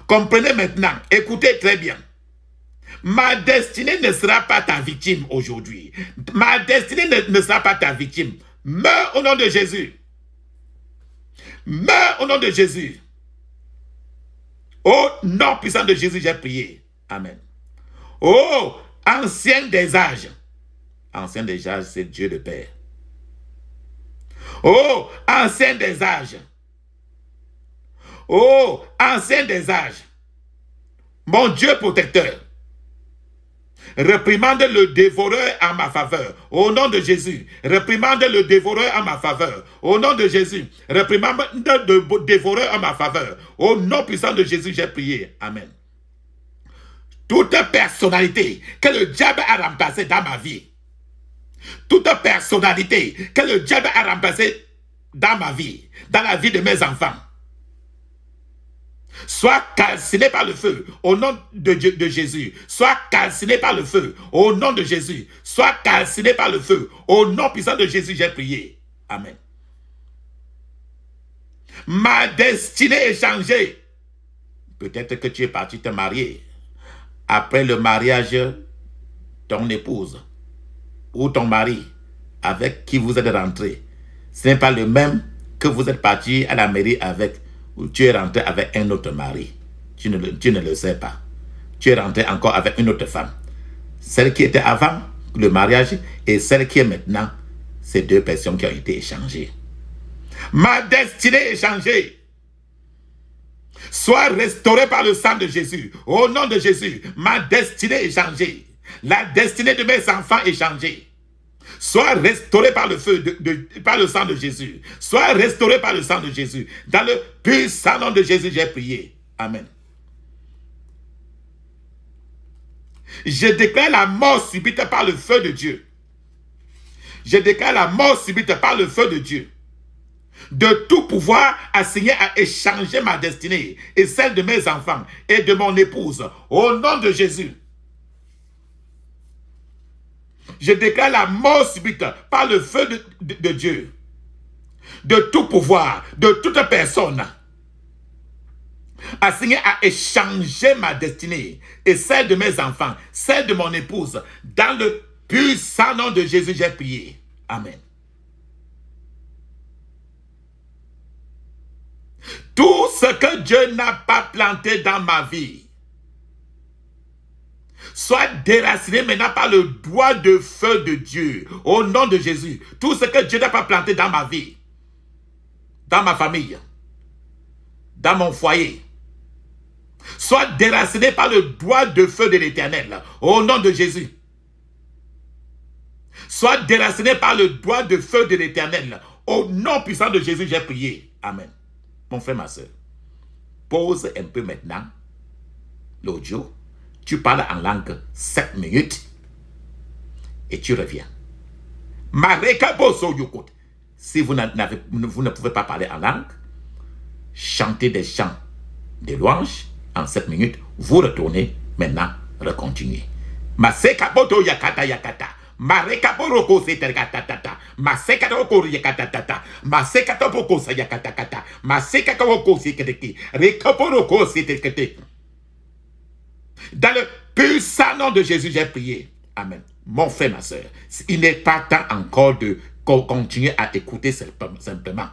Comprenez maintenant, écoutez très bien. Ma destinée ne sera pas ta victime aujourd'hui. Ma destinée ne sera pas ta victime. Meurs au nom de Jésus. Meurs au nom de Jésus. Au nom puissant de Jésus, j'ai prié. Amen. Oh, ancien des âges. Ancien des âges, c'est Dieu le Père. Oh, ancien des âges. Oh, ancien des âges. Mon Dieu protecteur. Réprimande le dévoreur en ma faveur. Au nom de Jésus. Réprimande le dévoreur en ma faveur. Au nom de Jésus. Réprimande le dévoreur en ma faveur. Au nom puissant de Jésus, j'ai prié. Amen. Toute personnalité que le diable a remplacée dans ma vie. Toute personnalité que le diable a remplacée dans ma vie. Dans la vie de mes enfants. Soit calciné par le feu au nom de Jésus. Soit calciné par le feu au nom de Jésus. Soit calciné par le feu au nom puissant de Jésus, j'ai prié. Amen. Ma destinée est changée. Peut-être que tu es parti te marier. Après le mariage, ton épouse ou ton mari avec qui vous êtes rentré, ce n'est pas le même que vous êtes parti à la mairie avec, ou tu es rentré avec un autre mari. Tu ne le sais pas. Tu es rentré encore avec une autre femme. Celle qui était avant le mariage et celle qui est maintenant, c'est deux personnes qui ont été échangées. Ma destinée est changée. Sois restaurée par le sang de Jésus. Au nom de Jésus, ma destinée est changée. La destinée de mes enfants est changée. Sois restaurée par le feu, par le sang de Jésus. Sois restaurée par le sang de Jésus. Dans le puissant nom de Jésus, j'ai prié. Amen. Je déclare la mort subite par le feu de Dieu. Je déclare la mort subite par le feu de Dieu. De tout pouvoir assigné à échanger ma destinée et celle de mes enfants et de mon épouse. Au nom de Jésus. Je déclare la mort subite par le feu de Dieu. De tout pouvoir, de toute personne assigné à échanger ma destinée et celle de mes enfants, celle de mon épouse. Dans le puissant nom de Jésus, j'ai prié. Amen. Tout ce que Dieu n'a pas planté dans ma vie soit déraciné maintenant par le doigt de feu de Dieu. Au nom de Jésus. Tout ce que Dieu n'a pas planté dans ma vie, dans ma famille, dans mon foyer, soit déraciné par le doigt de feu de l'Éternel. Au nom de Jésus. Soit déraciné par le doigt de feu de l'Éternel. Au nom puissant de Jésus, j'ai prié. Amen. Mon frère, ma soeur, pose un peu maintenant l'audio. Tu parles en langue 7 minutes et tu reviens. Si vous ne pouvez pas parler en langue, chantez des chants de louanges en 7 minutes. Vous retournez maintenant, recontinuez. Masekaboto yakata yakata. Marekaboroko setergatata. Masekatoko yakatata. Masekatoko sayakatakata. Masekatoko sekete. Rekaboroko setekete. Dans le puissant nom de Jésus, j'ai prié. Amen. Mon frère, ma soeur, il n'est pas temps encore de continuer à écouter simplement.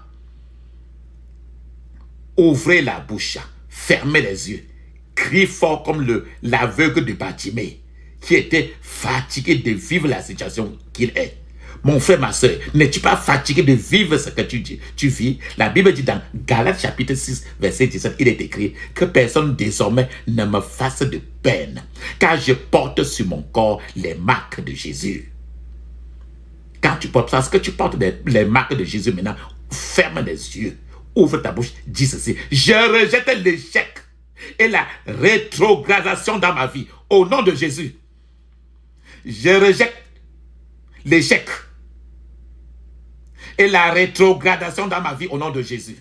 Ouvrez la bouche, fermez les yeux, criez fort comme l'aveugle de Bartimée, qui était fatigué de vivre la situation qu'il est. Mon frère, ma soeur, n'es-tu pas fatigué de vivre ce que tu vis? La Bible dit dans Galates chapitre 6, verset 17, il est écrit que personne désormais ne me fasse de peine, car je porte sur mon corps les marques de Jésus. Quand tu portes, parce que tu portes les marques de Jésus maintenant, ferme les yeux, ouvre ta bouche, dis ceci: je rejette l'échec et la rétrogradation dans ma vie, au nom de Jésus. Je rejette l'échec et la rétrogradation dans ma vie au nom de Jésus.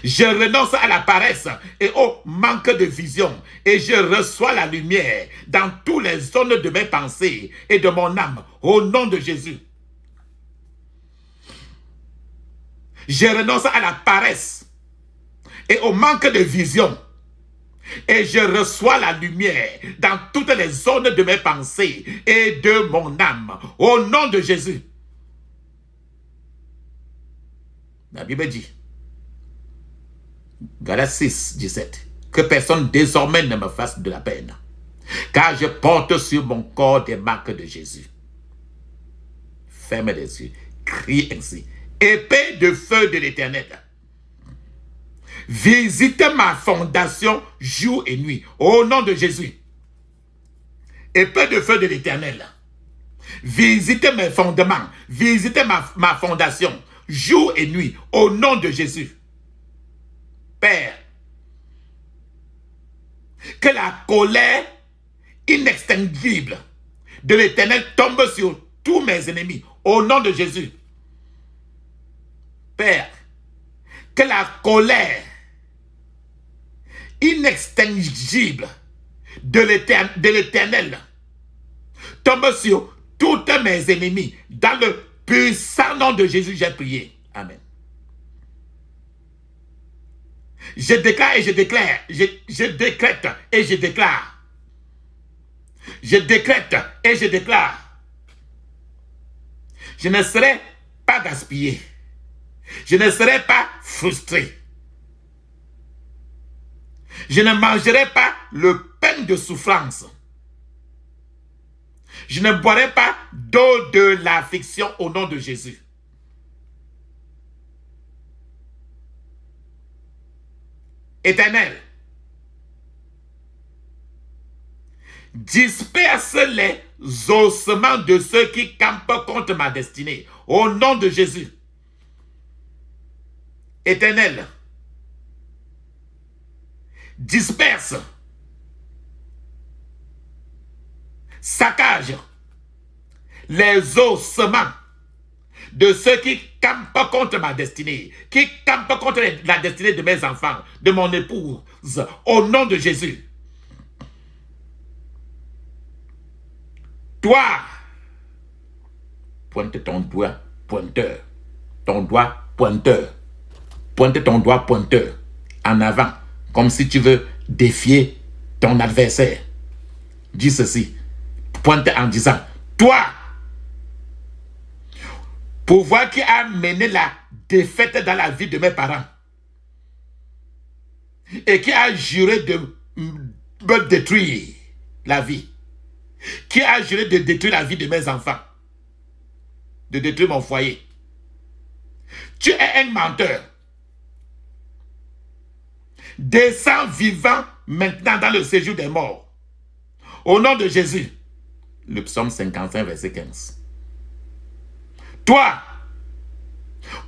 Je renonce à la paresse et au manque de vision et je reçois la lumière dans toutes les zones de mes pensées et de mon âme au nom de Jésus. Je renonce à la paresse et au manque de vision et je reçois la lumière dans toutes les zones de mes pensées et de mon âme au nom de Jésus. La Bible dit, Galates 6, 17, que personne désormais ne me fasse de la peine, car je porte sur mon corps des marques de Jésus. Ferme les yeux, crie ainsi: épée de feu de l'Éternel, visite ma fondation jour et nuit, au nom de Jésus. Épée de feu de l'Éternel, visite mes fondements, visite ma fondation jour et nuit, au nom de Jésus. Père, que la colère inextinguible de l'Éternel tombe sur tous mes ennemis, au nom de Jésus. Père, que la colère inextinguible de l'Éternel tombe sur tous mes ennemis. Dans le puissant nom de Jésus, j'ai prié. Amen. Je déclare et je déclare, je décrète et je déclare Je décrète et je déclare. Je ne serai pas gaspillé. Je ne serai pas frustré. Je ne mangerai pas le pain de souffrance. Je ne boirai pas d'eau de l'affliction au nom de Jésus. Éternel, disperse les ossements de ceux qui campent contre ma destinée. Au nom de Jésus. Éternel, disperse, saccage les ossements de ceux qui campent contre ma destinée, qui campent contre la destinée de mes enfants, de mon épouse, au nom de Jésus. Toi, pointe ton doigt pointeur, pointe ton doigt pointeur en avant, comme si tu veux défier ton adversaire. Dis ceci, pointe en disant, toi, pouvoir qui a mené la défaite dans la vie de mes parents et qui a juré de me détruire la vie, qui a juré de détruire la vie de mes enfants, de détruire mon foyer. Tu es un menteur. Descends vivant maintenant dans le séjour des morts. Au nom de Jésus. Le psaume 55, verset 15. Toi,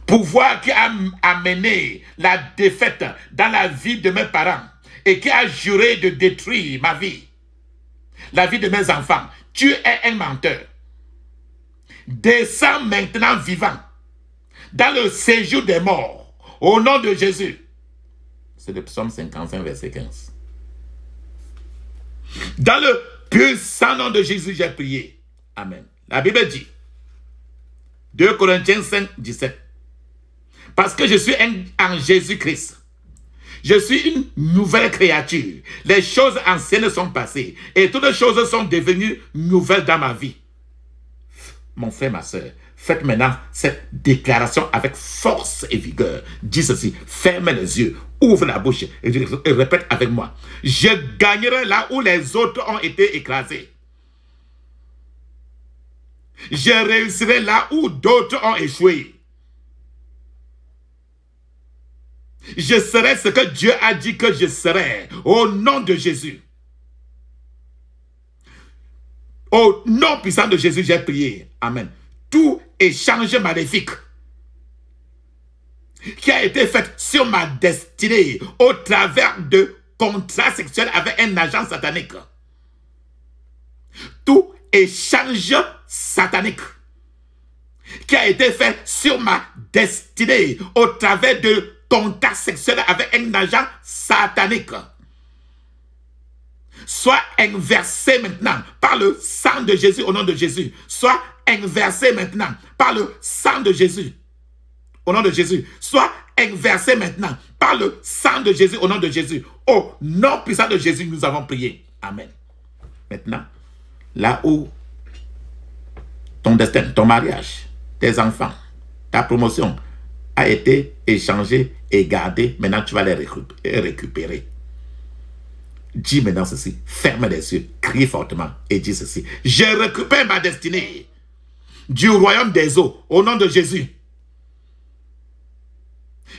pouvoir qui a amené la défaite dans la vie de mes parents et qui a juré de détruire ma vie, la vie de mes enfants, tu es un menteur. Descends maintenant vivant dans le séjour des morts, au nom de Jésus. C'est le psaume 55, verset 15. Dans le puissant nom de Jésus, j'ai prié. Amen. La Bible dit, 2 Corinthiens 5, 17. Parce que je suis en Jésus-Christ. Je suis une nouvelle créature. Les choses anciennes sont passées et toutes les choses sont devenues nouvelles dans ma vie. Mon frère, ma soeur, faites maintenant cette déclaration avec force et vigueur. Dis ceci, ferme les yeux, ouvre la bouche et répète avec moi. Je gagnerai là où les autres ont été écrasés. Je réussirai là où d'autres ont échoué. Je serai ce que Dieu a dit que je serai. Au nom de Jésus. Au nom puissant de Jésus, j'ai prié. Amen. Tout échange maléfique qui a été fait sur ma destinée au travers de contrats sexuels avec un agent satanique. Tout échange satanique qui a été fait sur ma destinée au travers de contact sexuel avec un agent satanique soit inversé maintenant par le sang de Jésus au nom de Jésus. Soit inversé maintenant par le sang de Jésus au nom de Jésus. Soit inversé maintenant par le sang de Jésus au nom de Jésus. Au nom puissant de Jésus, nous avons prié. Amen. Maintenant, là où ton destin, ton mariage, tes enfants, ta promotion a été échangé et gardé, maintenant tu vas les récupérer. Dis maintenant ceci, ferme les yeux, crie fortement et dis ceci. Je récupère ma destinée du royaume des eaux au nom de Jésus.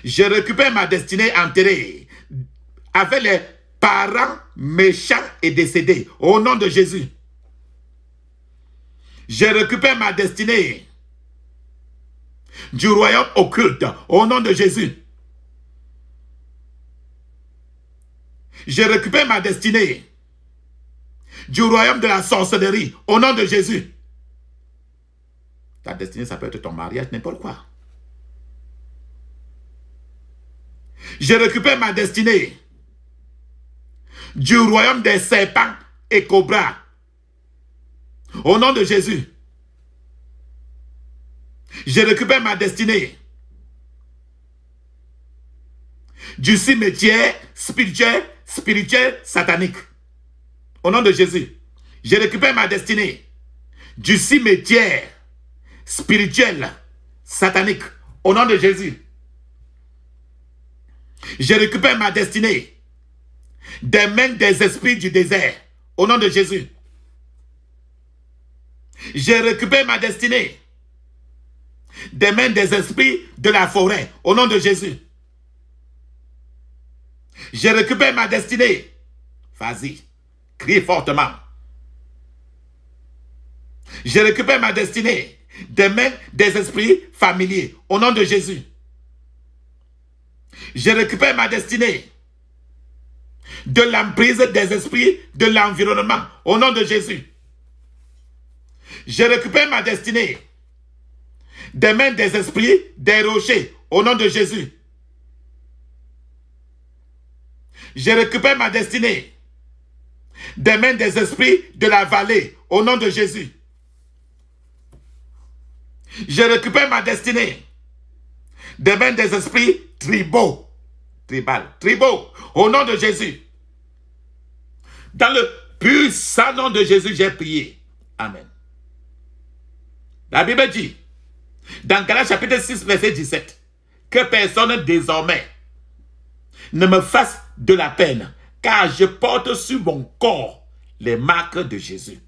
Je récupère ma destinée enterrée avec les parents méchants et décédés au nom de Jésus. Je récupère ma destinée du royaume occulte au nom de Jésus. Je récupère ma destinée du royaume de la sorcellerie au nom de Jésus. Ta destinée, ça peut être ton mariage, n'importe quoi. Je récupère ma destinée du royaume des serpents et cobras au nom de Jésus. Je récupère ma destinée du cimetière spirituel satanique. Au nom de Jésus. Je récupère ma destinée du cimetière spirituel, satanique, au nom de Jésus. Je récupère ma destinée des mains des esprits du désert, au nom de Jésus. Je récupère ma destinée des mains des esprits de la forêt, au nom de Jésus. Je récupère ma destinée. Vas-y, crie fortement. Je récupère ma destinée des mains des esprits familiers, au nom de Jésus. Je récupère ma destinée de l'emprise des esprits de l'environnement, au nom de Jésus. Je récupère ma destinée des mains des esprits des rochers, au nom de Jésus. Je récupère ma destinée des mains des esprits de la vallée, au nom de Jésus. Je récupère ma destinée des mains des esprits tribaux, au nom de Jésus. Dans le puissant nom de Jésus, j'ai prié. Amen. La Bible dit, dans Galates chapitre 6, verset 17, que personne désormais ne me fasse de la peine, car je porte sur mon corps les marques de Jésus.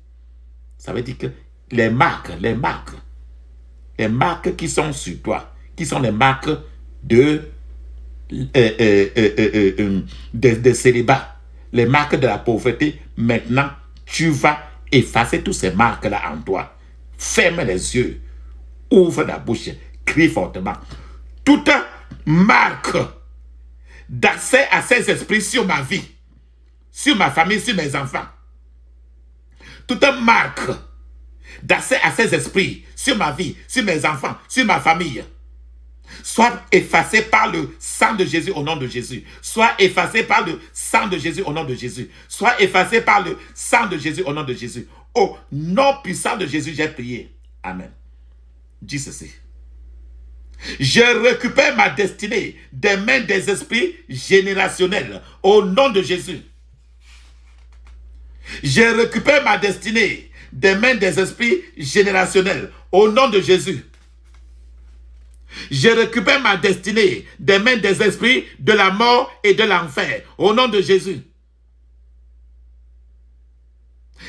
Ça veut dire que les marques qui sont sur toi, qui sont les marques de célibat, les marques de la pauvreté, maintenant, tu vas effacer toutes ces marques-là en toi. Ferme les yeux, ouvre la bouche, crie fortement. Toute marque d'accès à ces esprits sur ma vie, sur ma famille, sur mes enfants, toute marque d'accès à ces esprits sur ma vie, sur mes enfants, sur ma famille, soit effacée par le sang de Jésus au nom de Jésus. Soit effacée par le sang de Jésus au nom de Jésus. Soit effacée par le sang de Jésus au nom de Jésus. Au nom puissant de Jésus, j'ai prié. Amen. Dis ceci. Je récupère ma destinée des mains des esprits générationnels au nom de Jésus. Je récupère ma destinée des mains des esprits générationnels au nom de Jésus. Je récupère ma destinée des mains des esprits de la mort et de l'enfer au nom de Jésus.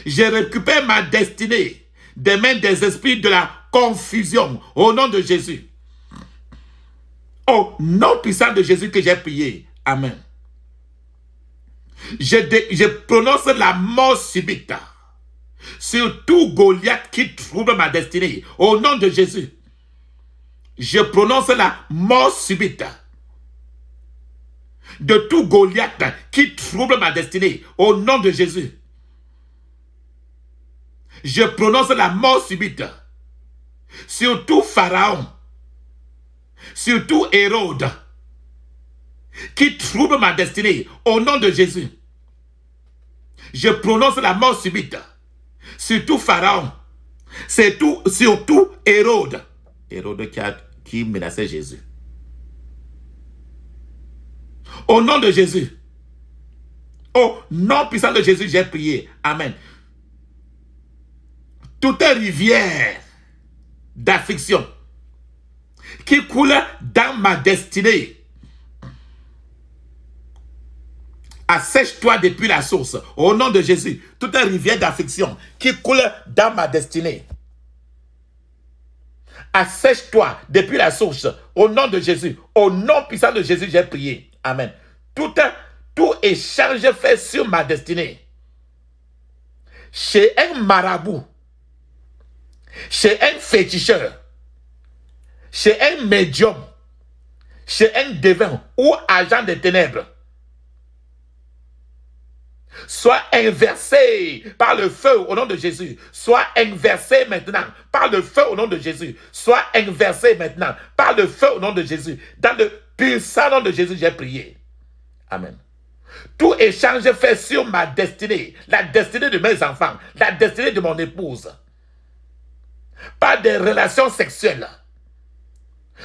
Je récupère ma destinée des mains des esprits de la confusion au nom de Jésus. Au nom puissant de Jésus que j'ai prié. Amen. Je prononce la mort subite sur tout Goliath qui trouble ma destinée au nom de Jésus. Je prononce la mort subite de tout Goliath qui trouble ma destinée au nom de Jésus. Je prononce la mort subite sur tout Pharaon, sur tout Hérode qui trouble ma destinée au nom de Jésus. Je prononce la mort subite sur tout Pharaon, sur tout Hérode. Hérode qui menaçait Jésus. Au nom de Jésus. Au nom puissant de Jésus, j'ai prié. Amen. Toute rivière d'affliction qui coule dans ma destinée, assèche-toi depuis la source. Au nom de Jésus. Toute rivière d'affliction qui coule dans ma destinée, assèche-toi depuis la source. Au nom de Jésus. Au nom puissant de Jésus, j'ai prié. Amen. Tout échange fait sur ma destinée, chez un marabout, chez un féticheur, chez un médium, chez un devin ou agent des ténèbres, soit inversé par le feu au nom de Jésus. Soit inversé maintenant par le feu au nom de Jésus. Soit inversé maintenant par le feu au nom de Jésus. Dans le puissant nom de Jésus, j'ai prié. Amen. Tout échange fait sur ma destinée, la destinée de mes enfants, la destinée de mon épouse, par des relations sexuelles,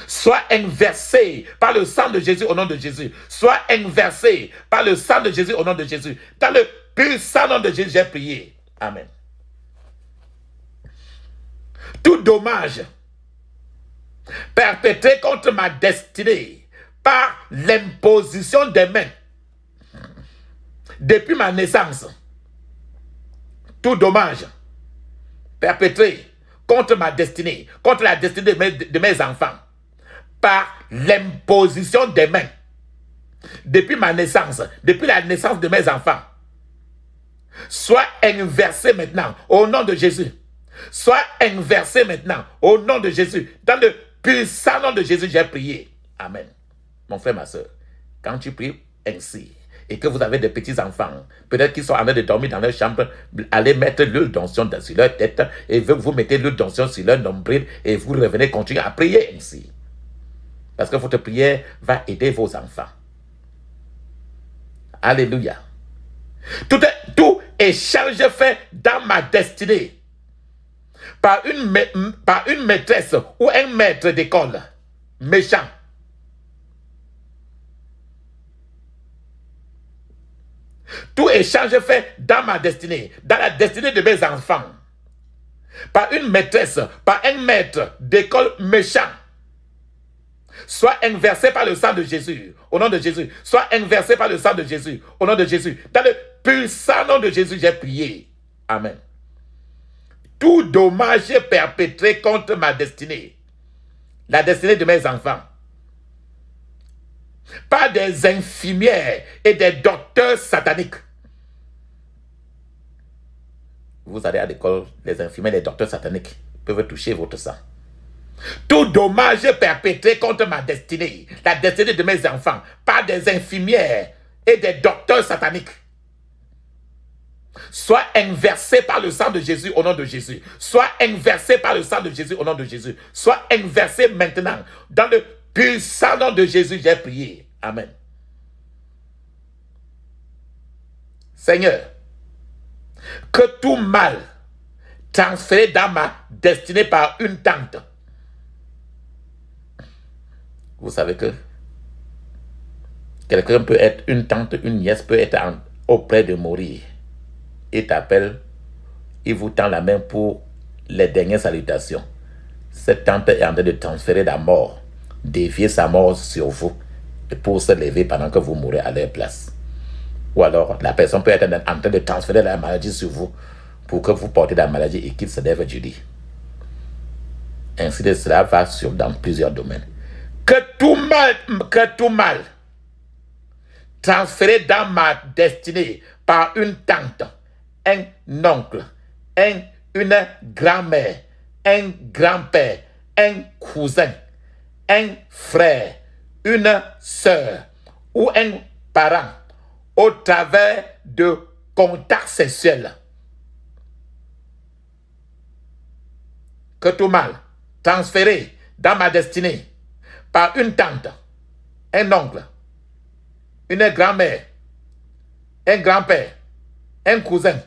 soit inversé par le sang de Jésus au nom de Jésus. Soit inversé par le sang de Jésus au nom de Jésus. Dans le puissant nom de Jésus, j'ai prié. Amen. tout dommage perpétré contre ma destinée par l'imposition des mains depuis ma naissance, tout dommage perpétré contre ma destinée, contre la destinée de mes enfants, par l'imposition des mains depuis ma naissance, depuis la naissance de mes enfants, soit inversé maintenant au nom de Jésus. Soit inversé maintenant au nom de Jésus. Dans le puissant nom de Jésus, j'ai prié. Amen. Mon frère, ma soeur, quand tu pries ainsi et que vous avez des petits-enfants, peut-être qu'ils sont en train de dormir dans leur chambre, allez mettre l'huile d'onction sur leur tête et vous mettez l'huile d'onction sur leur nombril et vous revenez continuer à prier ainsi. Parce que votre prière va aider vos enfants. Alléluia. Tout échange fait dans ma destinée par une maîtresse ou un maître d'école méchant, tout échange fait dans ma destinée, dans la destinée de mes enfants, par une maîtresse, par un maître d'école méchant, soit inversé par le sang de Jésus, au nom de Jésus, soit inversé par le sang de Jésus, au nom de Jésus. Dans le puissant nom de Jésus, j'ai prié. Amen. Tout dommage perpétré contre ma destinée, la destinée de mes enfants, par des infirmières et des docteurs sataniques. Vous allez à l'école, les infirmières et les docteurs sataniques peuvent toucher votre sang. Tout dommage perpétré contre ma destinée, la destinée de mes enfants, par des infirmières et des docteurs sataniques, soit inversé par le sang de Jésus au nom de Jésus. Soit inversé par le sang de Jésus au nom de Jésus. Soit inversé maintenant. Dans le puissant nom de Jésus, j'ai prié. Amen. Seigneur, que tout mal transféré dans ma destinée par une tante. Vous savez que quelqu'un peut être, une tante, une nièce peut être auprès de mourir. Il t'appelle, il vous tend la main pour les dernières salutations. Cette tante est en train de transférer la mort, dévier sa mort sur vous pour se lever pendant que vous mourrez à leur place. Ou alors, la personne peut être en train de transférer la maladie sur vous pour que vous portez la maladie et qu'il se lève du lit. Ainsi de cela va dans plusieurs domaines. Que tout mal transféré dans ma destinée par une tante, un oncle, une grand-mère, un grand-père, un cousin, un frère, une sœur ou un parent au travers de contacts sexuels. Que tout mal transféré dans ma destinée par une tante, un oncle, une grand-mère, un grand-père, un cousin,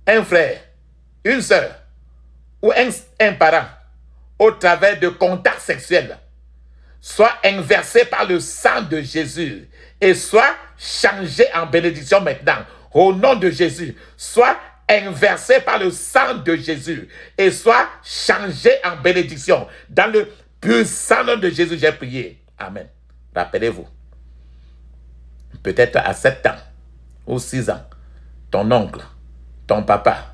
un frère, une sœur ou un parent au travers de contacts sexuels, soit inversé par le sang de Jésus et soit changé en bénédiction maintenant au nom de Jésus, soit inversé par le sang de Jésus et soit changé en bénédiction dans le puissant nom de Jésus. J'ai prié. Amen. Rappelez-vous, peut-être à 7 ans ou 6 ans, ton oncle, ton papa,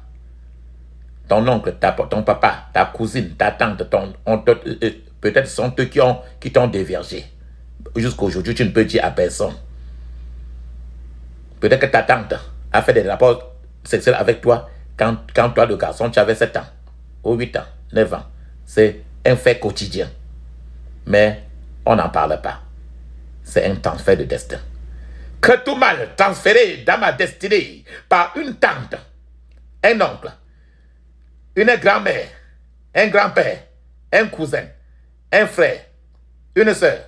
ton papa, ta cousine, ta tante, peut-être sont eux qui t'ont dévergé. Jusqu'aujourd'hui, tu ne peux dire à personne. Peut-être que ta tante a fait des rapports sexuels avec toi quand toi, le garçon, tu avais 7 ans, ou 8 ans, 9 ans. C'est un fait quotidien. Mais on n'en parle pas. C'est un transfert de destin. Que tout mal transféré dans ma destinée par une tante, un oncle, une grand-mère, un grand-père, un cousin, un frère, une sœur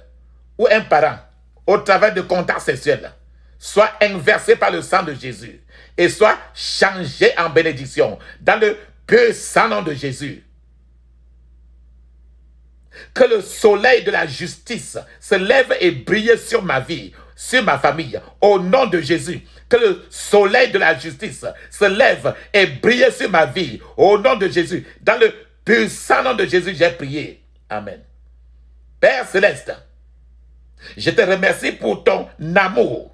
ou un parent au travers de contacts sexuels soit inversé par le sang de Jésus et soit changé en bénédiction dans le puissant nom de Jésus. Que le soleil de la justice se lève et brille sur ma vie sur ma famille. Au nom de Jésus, que le soleil de la justice se lève et brille sur ma vie. Au nom de Jésus, dans le puissant nom de Jésus, j'ai prié. Amen. Père Céleste, je te remercie pour ton amour.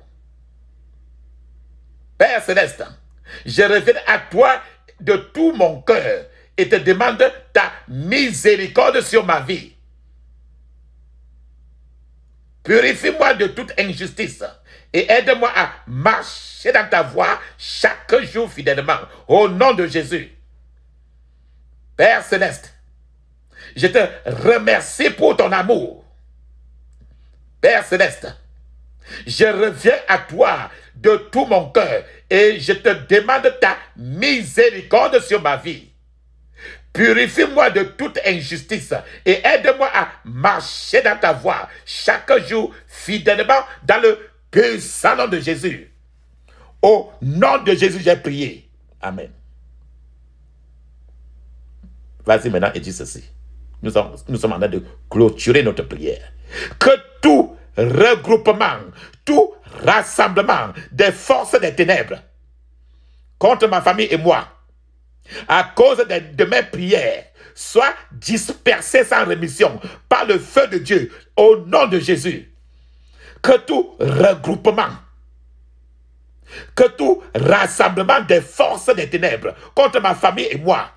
Père Céleste, je reviens à toi de tout mon cœur et te demande ta miséricorde sur ma vie. Purifie-moi de toute injustice et aide-moi à marcher dans ta voie chaque jour fidèlement. Au nom de Jésus. Père Céleste, je te remercie pour ton amour. Père Céleste, je reviens à toi de tout mon cœur et je te demande ta miséricorde sur ma vie. Purifie-moi de toute injustice et aide-moi à marcher dans ta voie chaque jour fidèlement dans le puissant nom de Jésus. Au nom de Jésus, j'ai prié. Amen. Vas-y maintenant et dis ceci. Nous sommes en train de clôturer notre prière. Que tout regroupement, tout rassemblement des forces des ténèbres contre ma famille et moi, à cause de mes prières, soit dispersé sans rémission par le feu de Dieu, au nom de Jésus. Que tout regroupement, que tout rassemblement des forces des ténèbres contre ma famille et moi,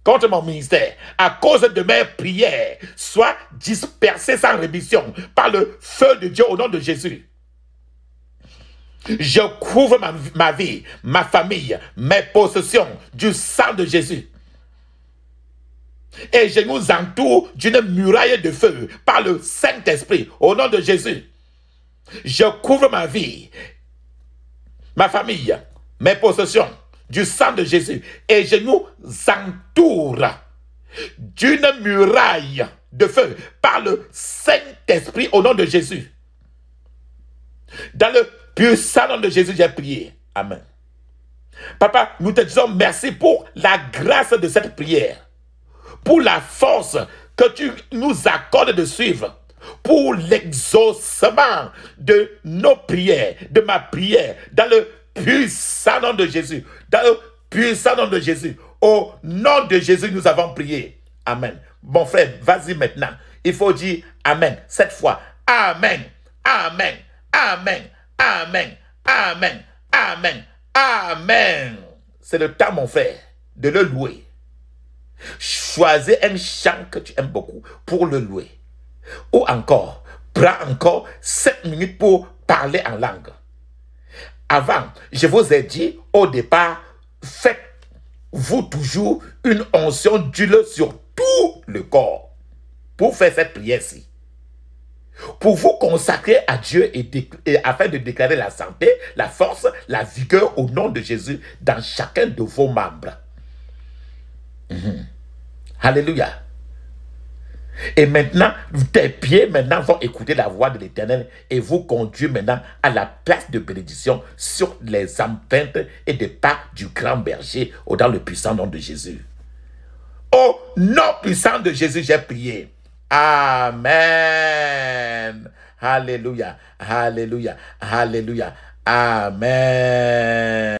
contre mon ministère, à cause de mes prières, soit dispersé sans rémission par le feu de Dieu, au nom de Jésus. Je couvre ma vie, ma famille, mes possessions du sang de Jésus. Et je nous entoure d'une muraille de feu par le Saint-Esprit, au nom de Jésus. Je couvre ma vie, ma famille, mes possessions du sang de Jésus. Et je nous entoure d'une muraille de feu par le Saint-Esprit, au nom de Jésus. Dans le puissant nom de Jésus, j'ai prié. Amen. Papa, nous te disons merci pour la grâce de cette prière, pour la force que tu nous accordes de suivre, pour l'exaucement de nos prières, de ma prière, dans le puissant nom de Jésus. Dans le puissant nom de Jésus. Au nom de Jésus, nous avons prié. Amen. Mon frère, vas-y maintenant. Il faut dire Amen. Cette fois, Amen. Amen. Amen. Amen. Amen. Amen. Amen. C'est le temps, mon frère, de le louer. Choisis un chant que tu aimes beaucoup pour le louer. Ou encore, prends encore 7 minutes pour parler en langue. Avant, je vous ai dit au départ, faites-vous toujours une onction d'huile sur tout le corps pour faire cette prière-ci. Pour vous consacrer à Dieu et afin de déclarer la santé, la force, la vigueur au nom de Jésus dans chacun de vos membres. Alléluia. Et maintenant, tes pieds maintenant vont écouter la voix de l'Éternel et vous conduire maintenant à la place de bénédiction sur les empreintes et des pas du grand berger dans le puissant nom de Jésus. Au nom puissant de Jésus, j'ai prié. Amen. Alléluia. Alléluia. Alléluia. Amen.